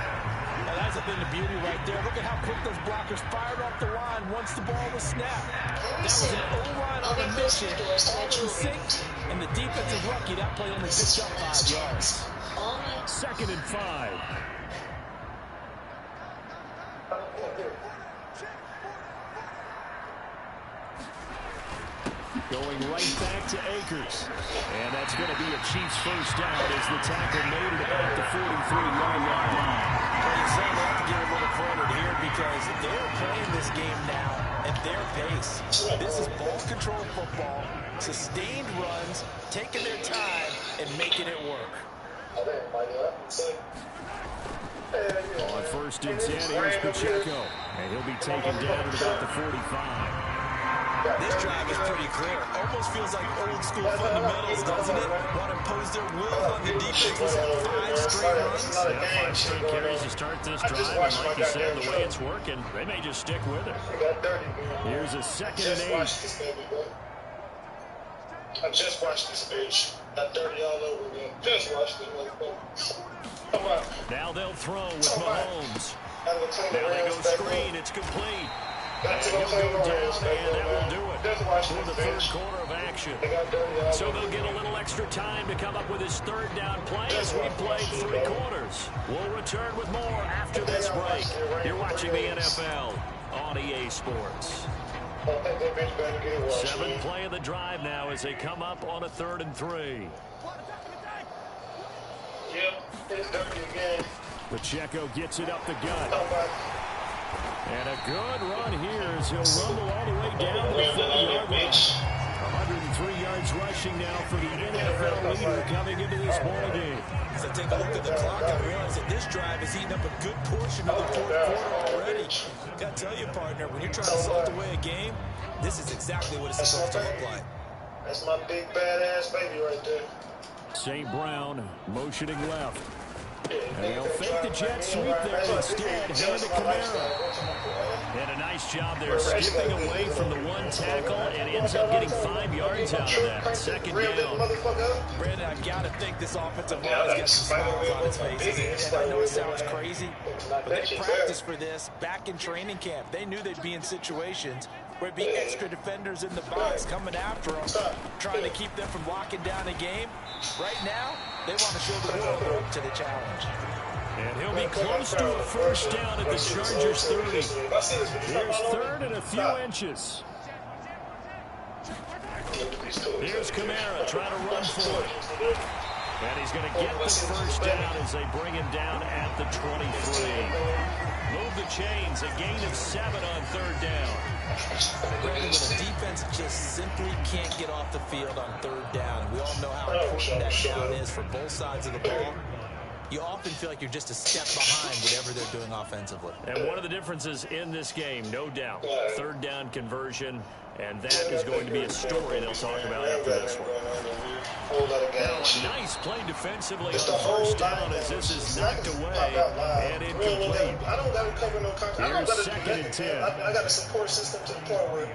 Now that's a thing of beauty right there. Look at how quick those blockers fired off the line once the ball was snapped. That was an O-line on a mission, all in sync, and the defensive rookie, that play only picked up 5 yards. 2nd and 5. Going right back to Akers. And that's going to be a Chiefs first down as the tackle made it about the 43-yard line. Well, you certainly have to give a little credit here because they're playing this game now at their pace. This is ball control football, sustained runs, taking their time, and making it work. On 1st and 10, here's Pacheco. And he'll be taken down at about the 45. This drive is pretty clear. Almost feels like old school fundamentals, doesn't it? Want to impose their will on the defense. Was that 5 straight runs? Yeah, 5 straight carries to start this drive. And like you said, the way it's working, they may just stick with it. Here's a 2nd and 8. I just watched this bitch. Got 30 all over again. Just watched it. Now they'll throw with Mahomes. Now they go screen. It's complete. And he'll go down, and that will do it for the 3rd quarter of action. So they'll get a little extra time to come up with his 3rd down play as we played 3 quarters. We'll return with more after this break. You're watching the NFL on EA Sports. 7th play of the drive now as they come up on a 3rd and 3. It's dirty again. Pacheco gets it up the gut. And a good run here as he'll rumble all the way down to the 40-yard line. 103 yards rushing now for the NFL leader coming into this ball game. As I take a look at the clock, I realize that this drive has eaten up a good portion of the 4th quarter already. Got to tell you, partner, when you're trying to salt away a game, this is exactly what it's supposed to look like. That's my big badass baby right there. St. Brown motioning left. And they'll fake the jet sweep there instead. Hand to Kamara. And a nice job there skipping away from the one tackle and ends up getting 5 yards out of that. 2nd down. Brandon, I've got to think this offensive line is getting some smiles on its faces. And I know it sounds crazy, but they practiced for this back in training camp. They knew they'd be in situations where it'd be extra defenders in the box coming after them, trying to keep them from locking down a game. Right now, they want to show the world they're up to the challenge. And he'll be close to a first down at the Chargers 30. Here's 3rd and a few inches. Here's Kamara trying to run for it. And he's going to get the first down as they bring him down at the 23. Move the chains, a gain of 7 on 3rd down. Brandon, when a defense just simply can't get off the field on 3rd down, we all know how important that down is for both sides of the ball. You often feel like you're just a step behind whatever they're doing offensively. And one of the differences in this game, no doubt, 3rd down conversion, and that is going to be a story they'll talk about after this one. Now, nice play defensively on 1st down as this is knocked away and incomplete. Here's 2nd and 10. I got a support system to the point where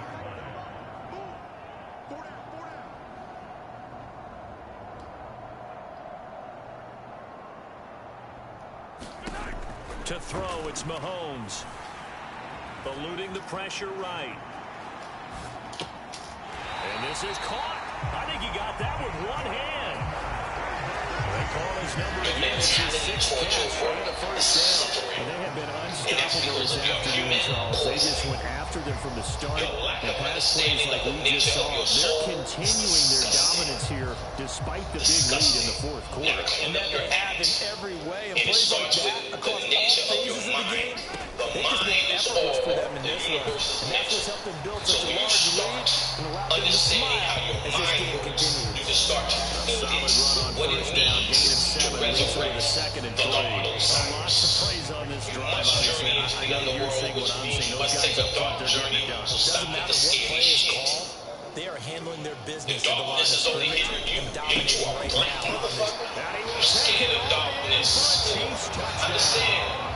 to throw, it's Mahomes. Eluding the pressure right. And this is caught. I think he got that with one hand. They call his number again. It's his 6th catch for the first down. And they have been unstoppable this afternoon, Charles. They just went after them from the start. The pass plays like we just saw, they're continuing their dominance here despite the big lead in the 4th quarter. And that they have in every way. And plays like that across all phases of the game, they just make effortless for them in this one. And that's what's helped them build such a large lead and allowed them to smile as this game continues. start to feel Solid run on first down, gain of 7, leads to the second and 3. Lots of praise on this drive, obviously. I know you're seeing what I'm seeing. Those guys up front, they're getting it done. Doesn't matter what play is called. They are handling their business at the line of scrimmage and dominating right now. Scared of darkness. Understand.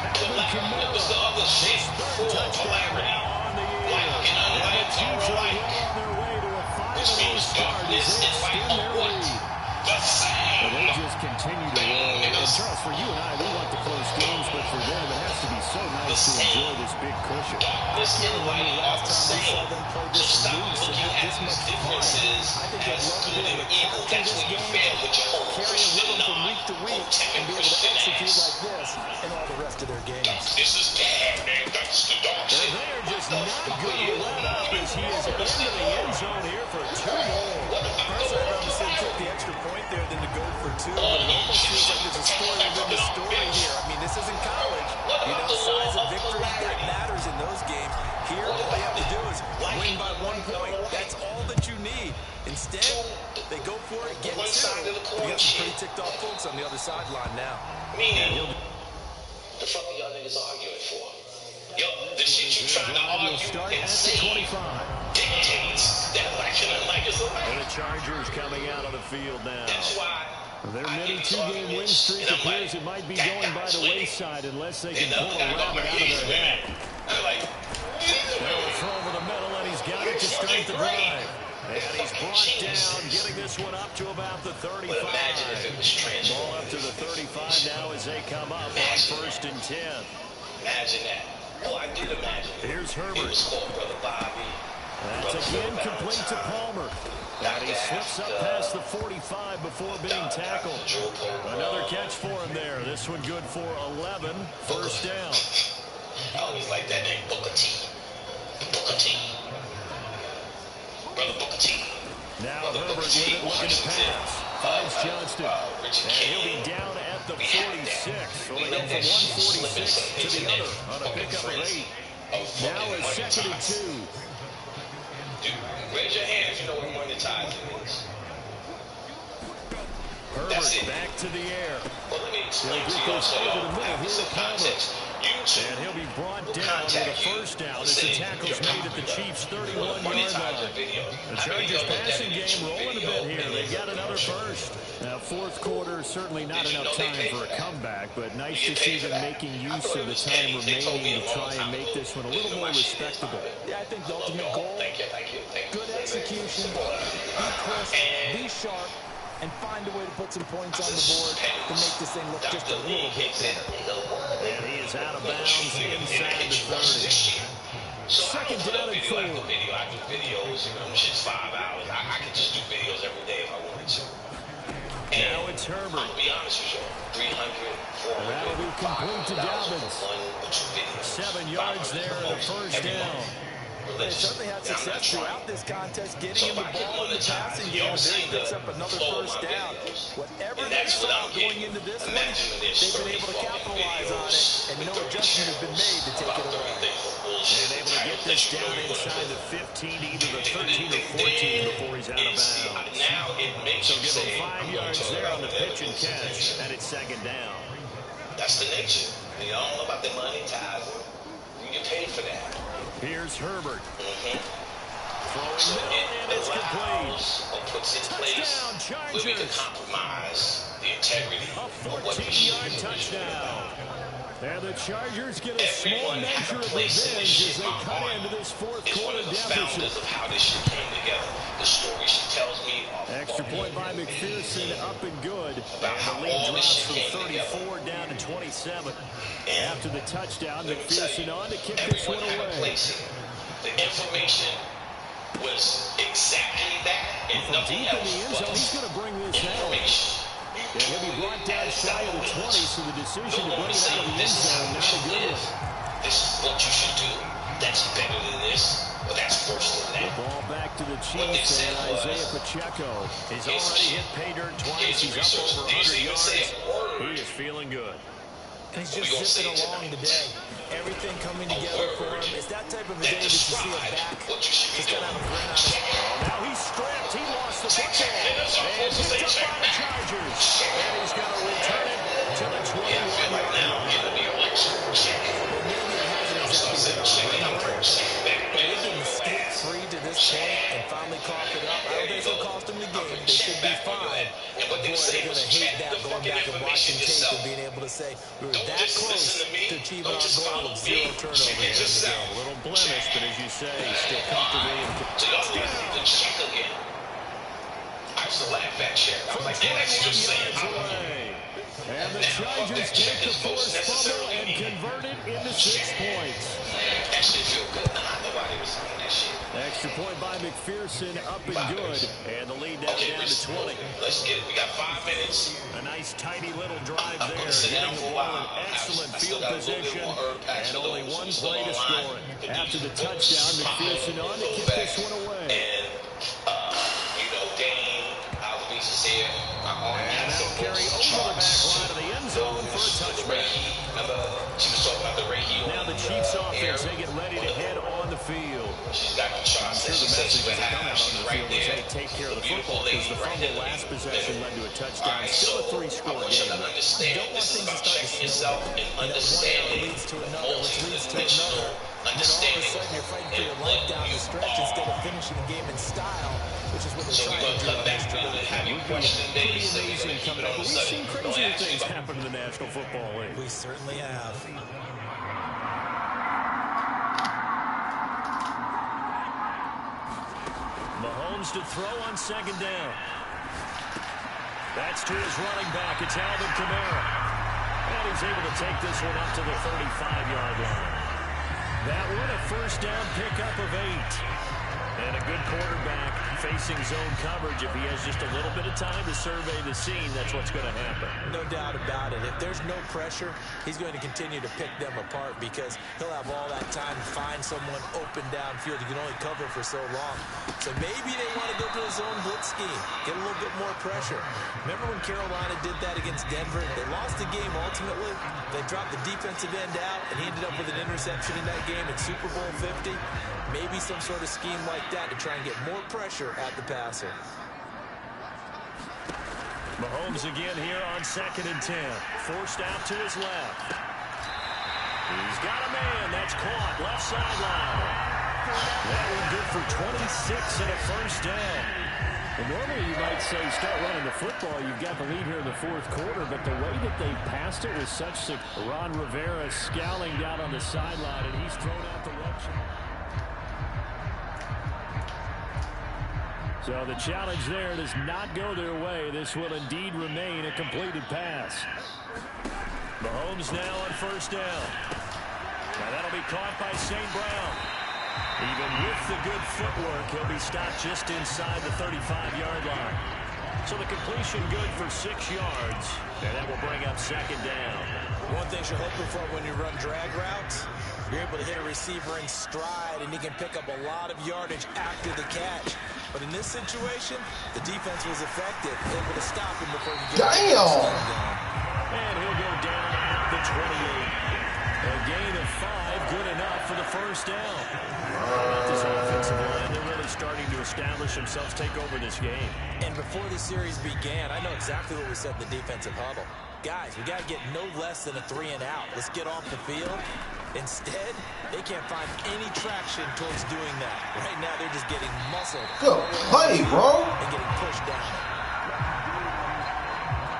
What's the other shit for polarity? Like and unlike are alike. Which means darkness and light are what? The same. They just continue to roll. And Charles, for you and I, we want the close games, but for them, it has to be so nice to enjoy this big cushion. Darkness and light are the same. So stop looking at these differences as good and evil. That's when you fail with your whole Christian And be able to execute like this in all the rest of their games. This is bad, man. That's the dark side. They're just not going to let up as he is into the end zone here for 2 more. Personally, I'd rather say take the extra point there than to go for 2. But it almost feels like there's a story within the story here. I mean, this isn't college. You know, size of victory, that matters in those games. Here, all you have to do is win by 1 point. That's all that you need. Instead, they go for it, get 2. You got some pretty ticked off folks on the other sideline now. Meaning, the fuck are y'all niggas arguing for? Yo, the shit you trying to argue and say dictates that like and unlike is alike. And the Chargers coming out on the field now. That's why their mini 2-game win streak appears it might be going by the wayside unless they can pull a rabbit out of their hat. They'll throw over the middle, and he's got it to start the drive. And he's brought down, getting this one up to about the 35. Imagine if it was Ball up to the 35 now as they come up on 1st and 10. Imagine that. Oh, I did imagine. Here's Herbert. It was called Brother Bobby. That's again complete to Palmer. And he slips up past the 45 before being tackled. Another catch for him there. This one good for 11. 1st down. I always like that name, Booker T. Booker T. Brother Booker T. Now Herbert with it, looking to pass. Finds Johnston. And he'll be down at the 46. So they go from 146 to the other on a pickup of 8. Now it's 2nd and 2. Dude, raise your hand if you know what monetizing is. Herbert back to the air. Well, let me explain to you so y'all have some context. And he'll be brought down with a 1st down as the tackle's made at the Chiefs' 31-yard line. The Chargers passing game rolling a bit here. They got another 1st. Now, 4th quarter, certainly not enough time for a comeback, but nice to see them making use of the time remaining to try and make this one a little more respectable. Yeah, I think the ultimate goal, good execution, be crisp, be sharp, and find a way to put some points on the board to make this thing look just a little bit better. And he is out of bounds inside the 30. 2nd down and 4. I do videos, you know, shit's 5 hours. I could just do videos every day if I wanted to. Now it's Herbert. I'll be honest with you, 300, 400. That'll be complete to Dobbins. 7 yards there and a 1st down. They certainly had success throughout this contest, getting him the ball in the passing game. There he picks up another 1st down. Whatever they saw going into this one, they've been able to capitalize on it, and no adjustment has been made to take it away. And able to get this down inside the 15, either the 13 or 14 before he's out of bounds. So give him 5 yards there on the pitch and catch, and it's 2nd down. That's the nature. You don't know about the money ties. You get paid for that. Here's Herbert. So and it's complete. Or puts in place where we can compromise the integrity A of what we should 14-yard do. touchdown. And the Chargers get a small measure of revenge as they cut into this 4th quarter deficit. Of how this shit came together. The story she tells me. Extra point by McPherson, up and good. And the lead drops from 34 down to 27. After the touchdown, McPherson on to kick this one away. The information was exactly that, and From nothing deep in the end else zone, he's going to bring this out. And he'll be brought down shy of the 20, so the decision to bring it out of the end zone, not a good one. This is what you should do. That's better than this. Well, that's worse than that. The ball back to the Chiefs, and Isaiah Pacheco. He's already hit pay dirt twice. He's up over 100 yards. He is feeling good. And he's just zipping along today. Everything coming together for him. It's that type of a day that you see a back just kind of have a grin on his face. Now he's stripped. He lost the football. first point and finally coughed it up. I don't think it's going to cost them the game. They should be fine. But boy, they're going to hate that going back and watching tape and being able to say we were that close to achieving our goal of 0 turnovers here in the game. A little blemish, but as you say, still comfortably in control. I used to laugh at Shaq. I was like, yeah, that's just saying. And the Chargers take the forced fumble and convert it into 6 points. That shit feel good. Nah, nobody was saying that shit. Extra point by McPherson, up and good. And the lead down to 20. Let's get it. We got 5 minutes. A nice, tidy little drive I'm there. going to sit down Getting for a the ball while. in excellent field I still got a little position. bit more packs And for only those. one Still play to online. score it. After the touchdown, McPherson on to kick this one away. And, you know, Dane, Alvarez is here. And that'll carry over the back line of the end zone for a touchback. She was talking about the Reiki. Now the Chiefs offense, they get ready to head on the field. She's got the charts. I'm sure the message that come out on the field is, hey, take care of the football, because the fumble last possession led to a touchdown. Still a 3-score game. Don't want things to start to yourself and one understanding leads to another, which leads to another. And then all of a sudden you're fighting for your life down the stretch instead of finishing the game in style, which is what they're trying to do on this drive. Pretty amazing comeback. We've seen crazier things happen in the National Football League. We certainly have. Mahomes to throw on 2nd down. That's to his running back. It's Alvin Kamara. And he's able to take this one up to the 35-yard line. That one a 1st down pickup of 8. And a good quarterback facing zone coverage. If he has just a little bit of time to survey the scene, that's what's going to happen. No doubt about it. If there's no pressure, he's going to continue to pick them apart because he'll have all that time to find someone open downfield. You can only cover for so long. So maybe they want to go to a zone blitz scheme, get a little bit more pressure. Remember when Carolina did that against Denver? They lost the game ultimately. They dropped the defensive end out, and he ended up with an interception in that game in Super Bowl 50. Maybe some sort of scheme like that to try and get more pressure at the passer. Mahomes again here on 2nd and 10. Forced out to his left. He's got a man. That's caught. Left sideline. That one good for 26 and a 1st down. Well, normally you might say start running the football. You've got the lead here in the 4th quarter, but the way that they passed it was such that Ron Rivera scowling down on the sideline, and he's thrown out the red shirt. So the challenge there does not go their way. This will indeed remain a completed pass. Mahomes now on 1st down. Now that'll be caught by St. Brown. Even with the good footwork, he'll be stopped just inside the 35-yard line. So the completion good for 6 yards. And that will bring up 2nd down. One thing you're hoping for when you run drag routes, you're able to hit a receiver in stride, and he can pick up a lot of yardage after the catch. But in this situation, the defense was effective, able to stop him before he gets down. And he'll go down at the 28. A gain of 5, good enough for the 1st down. This offensive line, they're really starting to establish themselves, take over this game. And before the series began, I know exactly what we said in the defensive huddle. Guys, we got to get no less than a 3-and-out. Let's get off the field. Instead, they can't find any traction towards doing that. Right now, they're just getting muscled. Good play, bro. And getting pushed down.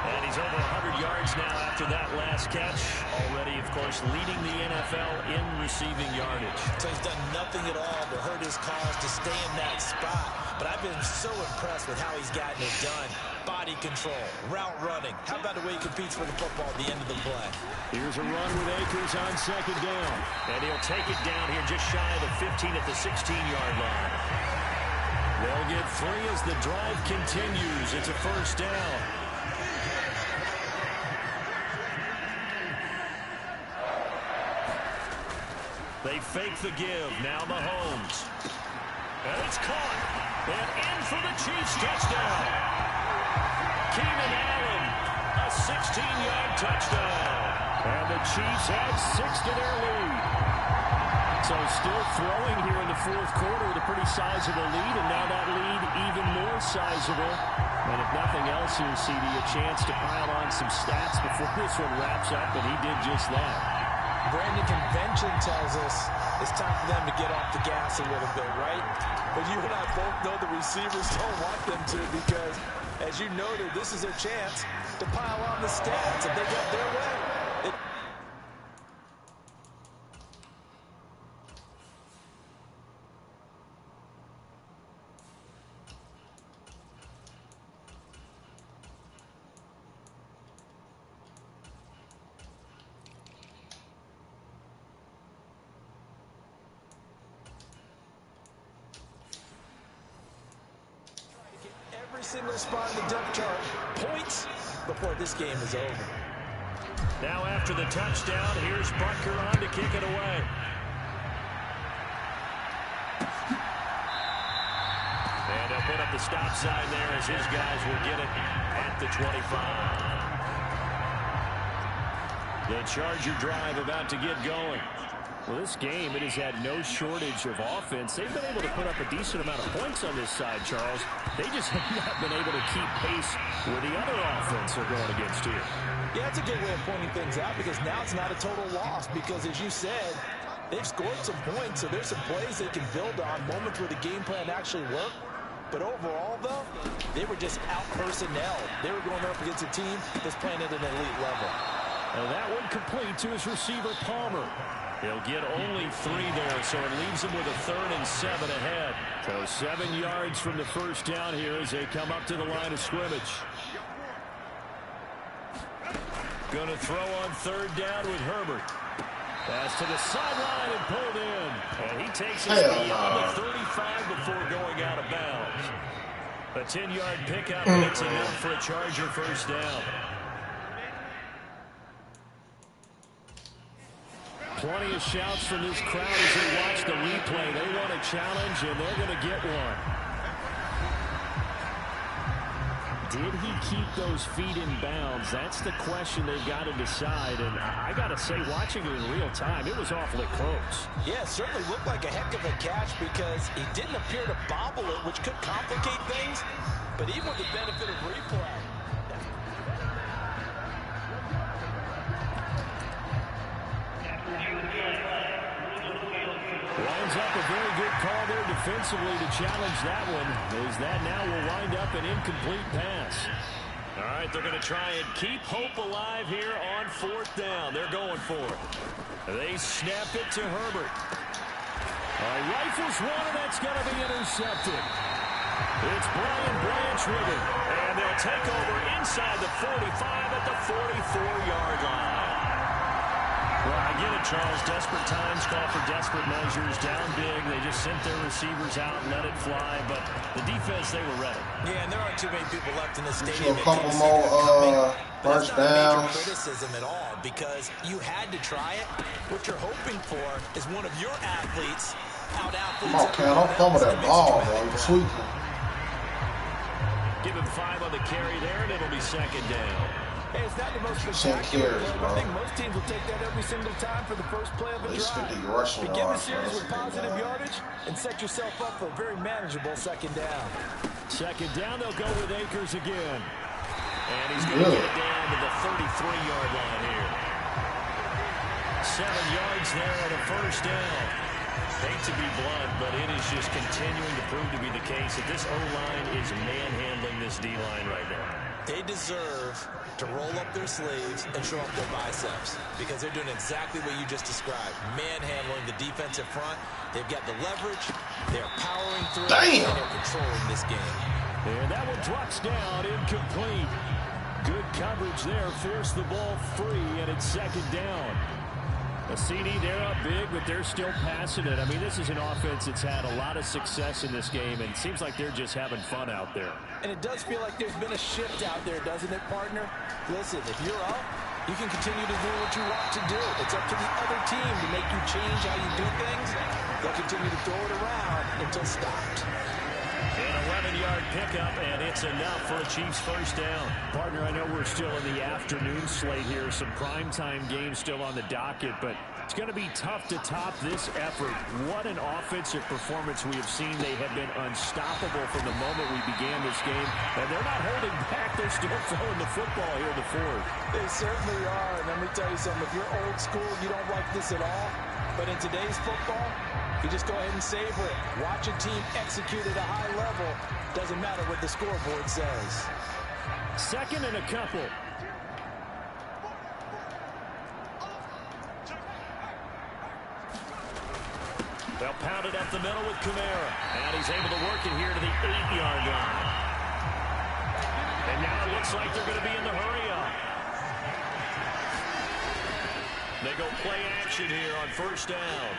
And he's over 100 yards now after that last catch. Already, of course, leading the NFL in receiving yardage. So he's done nothing at all to hurt his cause to stay in that spot. But I've been so impressed with how he's gotten it done. Body control, route running. How about the way he competes for the football at the end of the play? Here's a run with Akers on 2nd down. And he'll take it down here just shy of the 15 at the 16-yard line. They'll get 3 as the drive continues. It's a 1st down. They fake the give. Now Mahomes. And it's caught. And in for the Chiefs touchdown. Keenan Allen, a 16-yard touchdown. And the Chiefs have 6 to their lead. So still throwing here in the 4th quarter with a pretty sizable lead, and now that lead even more sizable. And if nothing else here, CD, a chance to pile on some stats before this one wraps up, and he did just that. Brandon, convention tells us it's time for them to get off the gas a little bit, right? But you and I both know the receivers don't want them to because, as you noted, this is their chance to pile on the stats if they get their way. Every single spot in the depth chart points before this game is over. Now after the touchdown, here's Butker on to kick it away. And he'll put up the stop sign there as his guys will get it at the 25. The Charger drive about to get going. Well, this game, it has had no shortage of offense. They've been able to put up a decent amount of points on this side, Charles. They just have not been able to keep pace with the other offense they're going against here. Yeah, that's a good way of pointing things out because now it's not a total loss because, as you said, they've scored some points, so there's some plays they can build on, moments where the game plan actually worked. But overall, though, they were just out-personnel. They were going up against a team that's playing at an elite level. And that one complete to his receiver, Palmer. He'll get only 3 there, so it leaves him with a 3rd and 7 ahead. So 7 yards from the first down here as they come up to the line of scrimmage. Going to throw on 3rd down with Herbert. Pass to the sideline and pulled in. And he takes it beyond the 35 before going out of bounds. A 10-yard pickup, and it's enough for a Charger first down. Plenty of shouts from this crowd as they watch the replay. They want a challenge, and they're going to get one. Did he keep those feet in bounds? That's the question they've got to decide. And I got to say, watching it in real time, it was awfully close. Yeah, it certainly looked like a heck of a catch because he didn't appear to bobble it, which could complicate things. But even with the benefit of replay, lines up a very good call there defensively to challenge that one, as that now will wind up an incomplete pass. All right, they're going to try and keep hope alive here on 4th down. They're going for it. They snap it to Herbert. Rifles one, and that's going to be intercepted. It's Brian Branch with it, and they'll take over inside the 45 at the 44-yard line. Well, I get it, Charles. Desperate times call for desperate measures. Down big. They just sent their receivers out and let it fly. But the defense, they were ready. Yeah, and there aren't too many people left in the stadium. A couple more first downs. Criticism at all because you had to try it. What you're hoping for is one of your athletes out-athletes. Come on, Cal. Don't fumble that ball, bro. You're tweaking. Give him 5 on the carry there, and it'll be 2nd down. Hey, it's not the most spectacular play, but I think most teams will take that every single time for the first play of a drive. Begin the series with positive yardage and set yourself up for a very manageable 2nd down. 2nd down, they'll go with Akers again. And he's going to get it down to the 33-yard line here. 7 yards there at a first down. Hate to be blunt, but it is just continuing to prove to be the case that this O-line is manhandling this D-line right now. They deserve to roll up their sleeves and show up their biceps because they're doing exactly what you just described. Manhandling the defensive front. They've got the leverage. They're powering through. And they're controlling this game. And that one drops down, incomplete. Good coverage there. Forced the ball free, and it's 2nd down. A CD, they're up big, but they're still passing it. I mean, this is an offense that's had a lot of success in this game, and it seems like they're just having fun out there. And it does feel like there's been a shift out there, doesn't it, partner? Listen, if you're up, you can continue to do what you want to do. It's up to the other team to make you change how you do things. They'll continue to throw it around until stopped. An 11-yard pickup, and it's enough for a Chiefs first down. Partner, I know we're still in the afternoon slate here. Some primetime games still on the docket, but it's going to be tough to top this effort. What an offensive performance we have seen. They have been unstoppable from the moment we began this game, and they're not holding back. They're still throwing the football here in the 4th. They certainly are, and let me tell you something. If you're old school, you don't like this at all, But in today's football, you just go ahead and savor it. Watch a team execute at a high level. Doesn't matter what the scoreboard says. Second and a couple. They'll pound it up the middle with Kamara. And he's able to work it here to the 8-yard line. And now it looks like they're going to be in the hurry-up. They go play action here on first down.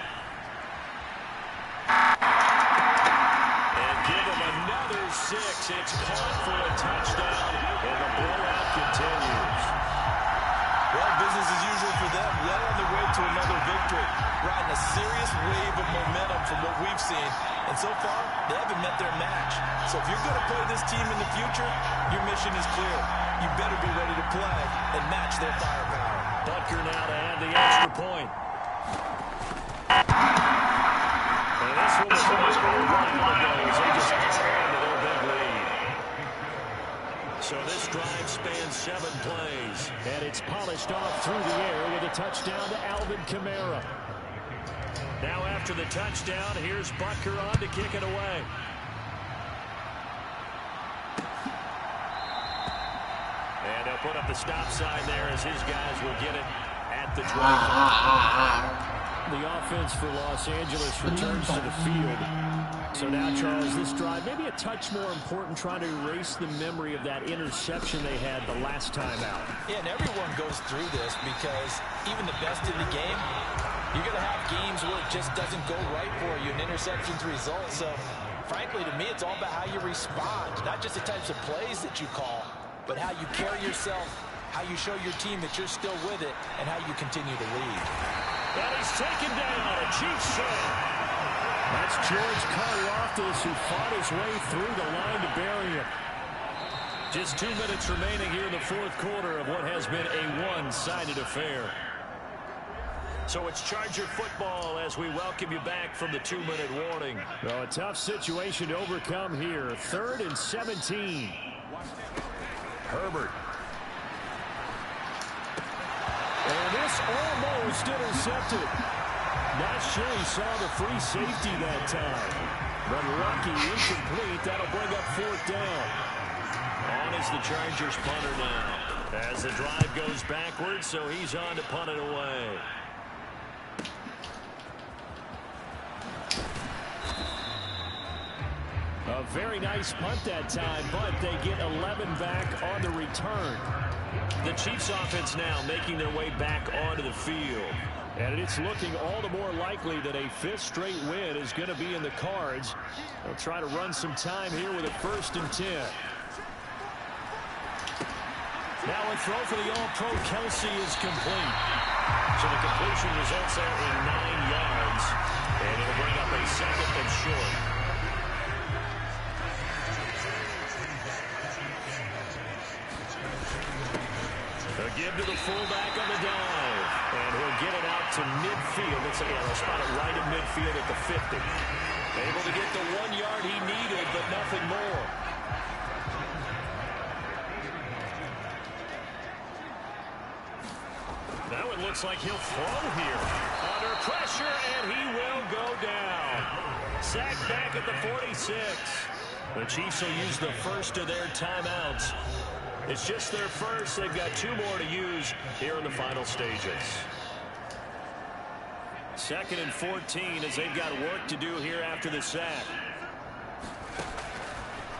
And give them another 6. It's caught for a touchdown. And the blowout continues. Well, business as usual for them. Well on the way to another victory. Riding a serious wave of momentum from what we've seen. And so far, they haven't met their match. So if you're going to play this team in the future, your mission is clear. You better be ready to play and match their firepower. Butker now to add the extra point. And this one was almost a while ago as they just held on to their big lead. So this drive spans 7 plays. And it's polished off through the air with a touchdown to Alvin Kamara. Now after the touchdown, here's Butker on to kick it away. And they'll put up the stop sign there as his guys will get it at the 25. The offense for Los Angeles returns to the field. So now, Charles, this drive maybe a touch more important, trying to erase the memory of that interception they had the last time out. Yeah, and everyone goes through this because even the best in the game, you're going to have games where it just doesn't go right for you, and interceptions result. So, frankly, to me, it's all about how you respond, not just the types of plays that you call, but how you carry yourself, how you show your team that you're still with it, and how you continue to lead. And he's taken down, a Chiefs sack. That's George Karlaftis, who fought his way through the line to bury him. Just 2 minutes remaining here in the fourth quarter of what has been a one-sided affair. So it's Charger football as we welcome you back from the 2-minute warning. Well, a tough situation to overcome here. 3rd and 17. Herbert. And this almost intercepted. Not sure he saw the free safety that time. But lucky, incomplete. That'll bring up 4th down. On is the Chargers punter now. As the drive goes backwards, so he's on to punt it away. A very nice punt that time, but they get 11 back on the return. The Chiefs offense now making their way back onto the field. And it's looking all the more likely that a 5th straight win is going to be in the cards. They'll try to run some time here with a 1st and 10. Now a throw for the All-Pro Kelsey is complete. So the completion results there in 9 yards. And it'll bring up a 2nd and short. A give to the fullback on the dive. And he'll get it out to midfield. They'll spot it right in midfield at the 50. Able to get the 1 yard he needed, but nothing more. Now it looks like he'll throw here. Under pressure, and he will go down. Sacked back at the 46. The Chiefs will use the first of their timeouts. It's just their first. They've got 2 more to use here in the final stages. 2nd and 14 as they've got work to do here after the sack.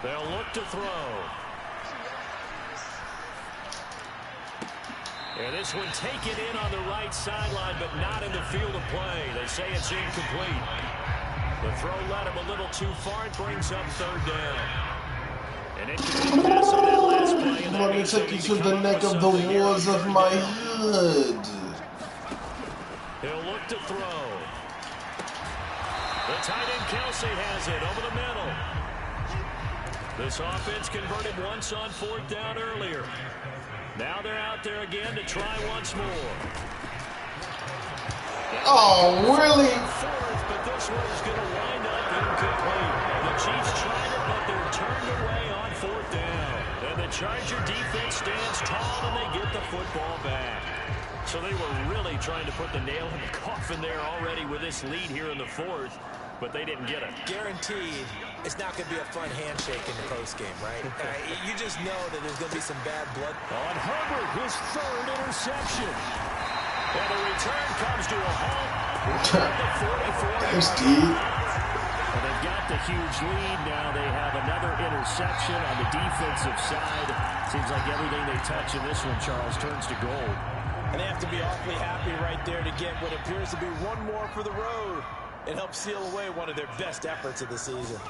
They'll look to throw. And this one taken in on the right sideline, but not in the field of play. They say it's incomplete. The throw led him a little too far. It brings up 3rd down. And it could be pass on that last play. And let me take you to the neck of the woods of my hood. He'll look to throw. The tight end Kelsey has it over the middle. This offense converted once on 4th down earlier. Now they're out there again to try once more. Oh, really? 4th, but this one is going to wind up incomplete. The Chiefs tried it, but they're turned away on 4th down. And the Charger defense stands tall, and they get the football back. So they were really trying to put the nail in the coffin there already with this lead here in the fourth, but they didn't get it. Guaranteed, it's not going to be a fun handshake in the postgame, right? You just know that there's going to be some bad blood. On Herbert, his third interception. And the return comes to a halt. Thanks, D. Well, they've got the huge lead now. They have another interception on the defensive side. Seems like everything they touch in this one, Charles, turns to gold. And they have to be awfully happy right there to get what appears to be one more for the road. It helps seal away one of their best efforts of the season.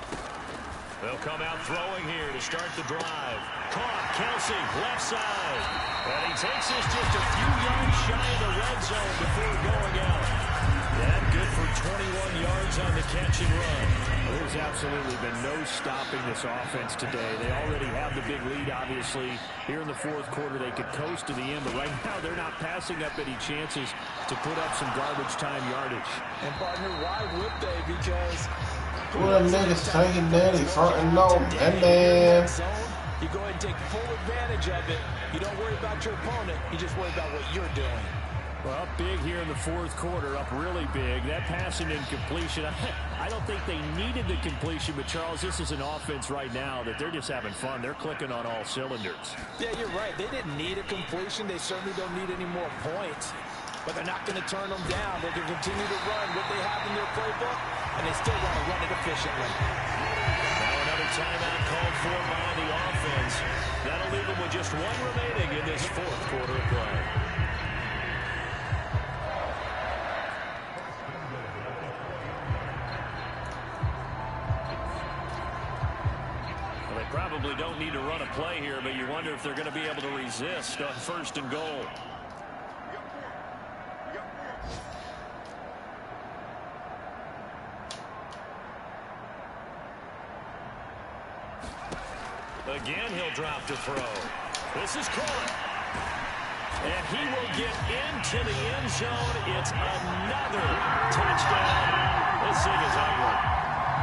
They'll come out throwing here to start the drive. Caught, Kelsey, left side. And he takes this just a few yards shy of the red zone before going out. And good for 21 yards on the catch and run. Well, there's absolutely been no stopping this offense today. They already have the big lead, obviously. Here in the fourth quarter, they could coast to the end, but right now they're not passing up any chances to put up some garbage time yardage. And, partner, why would they? Because Well, them niggas tanking daddy, frontin' no, that man. you go ahead and take full advantage of it. You don't worry about your opponent. You just worry about what you're doing. Well, big here in the fourth quarter, up really big. That passing incompletion, I don't think they needed the completion, but, Charles, this is an offense right now that they're just having fun. They're clicking on all cylinders. Yeah, you're right. They didn't need a completion. They certainly don't need any more points. But they're not going to turn them down. They can continue to run what they have in their playbook, and they still want to run it efficiently. Now another timeout called for by the offense. That'll leave them with just one remaining in this fourth quarter of play. Well, they probably don't need to run a play here, but you wonder if they're going to be able to resist on first and goal. Again, he'll drop to throw. This is caught. And he will get into the end zone. It's another touchdown. This thing is ugly.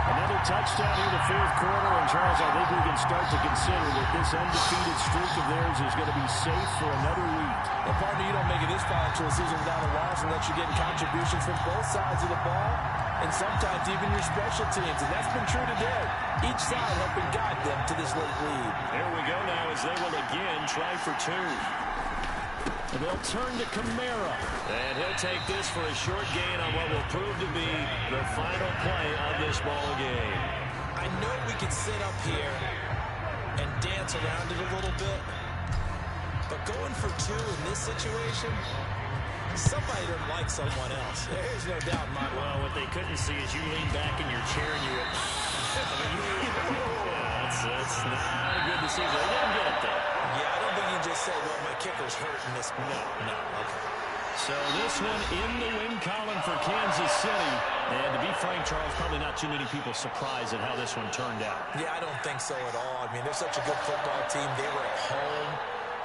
Another touchdown in the fourth quarter. And, Charles, I think we can start to consider that this undefeated streak of theirs is going to be safe for another week. Well, partner, you don't make it this far into a season without a loss unless you're getting contributions from both sides of the ball, and sometimes even your special teams. And that's been true today. Each side helping guide them to this late lead. There we go now as they will again try for two. And they'll turn to Kamara. And he'll take this for a short gain on what will prove to be the final play of this ball game. I know we could sit up here and dance around it a little bit, but going for two in this situation, somebody doesn't like someone else. There's no doubt in my mind. Well, what they couldn't see is you lean back in your chair and you went, that's not a good decision. They didn't get it, though. Yeah, I don't think you just say, well, my kicker's hurting this. No, okay. So this one in the win column for Kansas City. And to be frank, Charles, probably not too many people surprised at how this one turned out. Yeah, I don't think so at all. I mean, they're such a good football team. They were at home.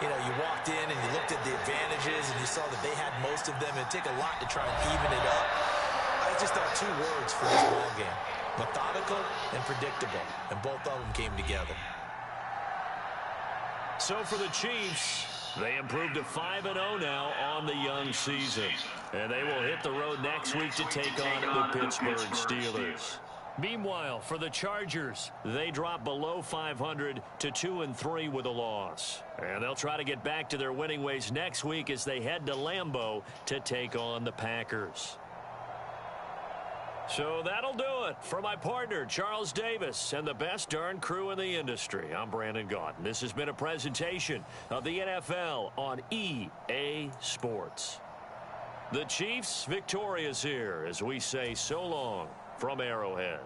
You know, you walked in and you looked at the advantages and you saw that they had most of them. It'd take a lot to try and even it up. I just thought two words for this ball game: methodical and predictable. And both of them came together. So for the Chiefs, they improved to 5-0 now on the young season. And they will hit the road next week to take on the Pittsburgh Steelers. Meanwhile, for the Chargers, they drop below 500 to 2-3 with a loss. And they'll try to get back to their winning ways next week as they head to Lambeau to take on the Packers. So that'll do it for my partner, Charles Davis, and the best darn crew in the industry. I'm Brandon Gaudin. This has been a presentation of the NFL on EA Sports. The Chiefs victorious here as we say so long from Arrowhead.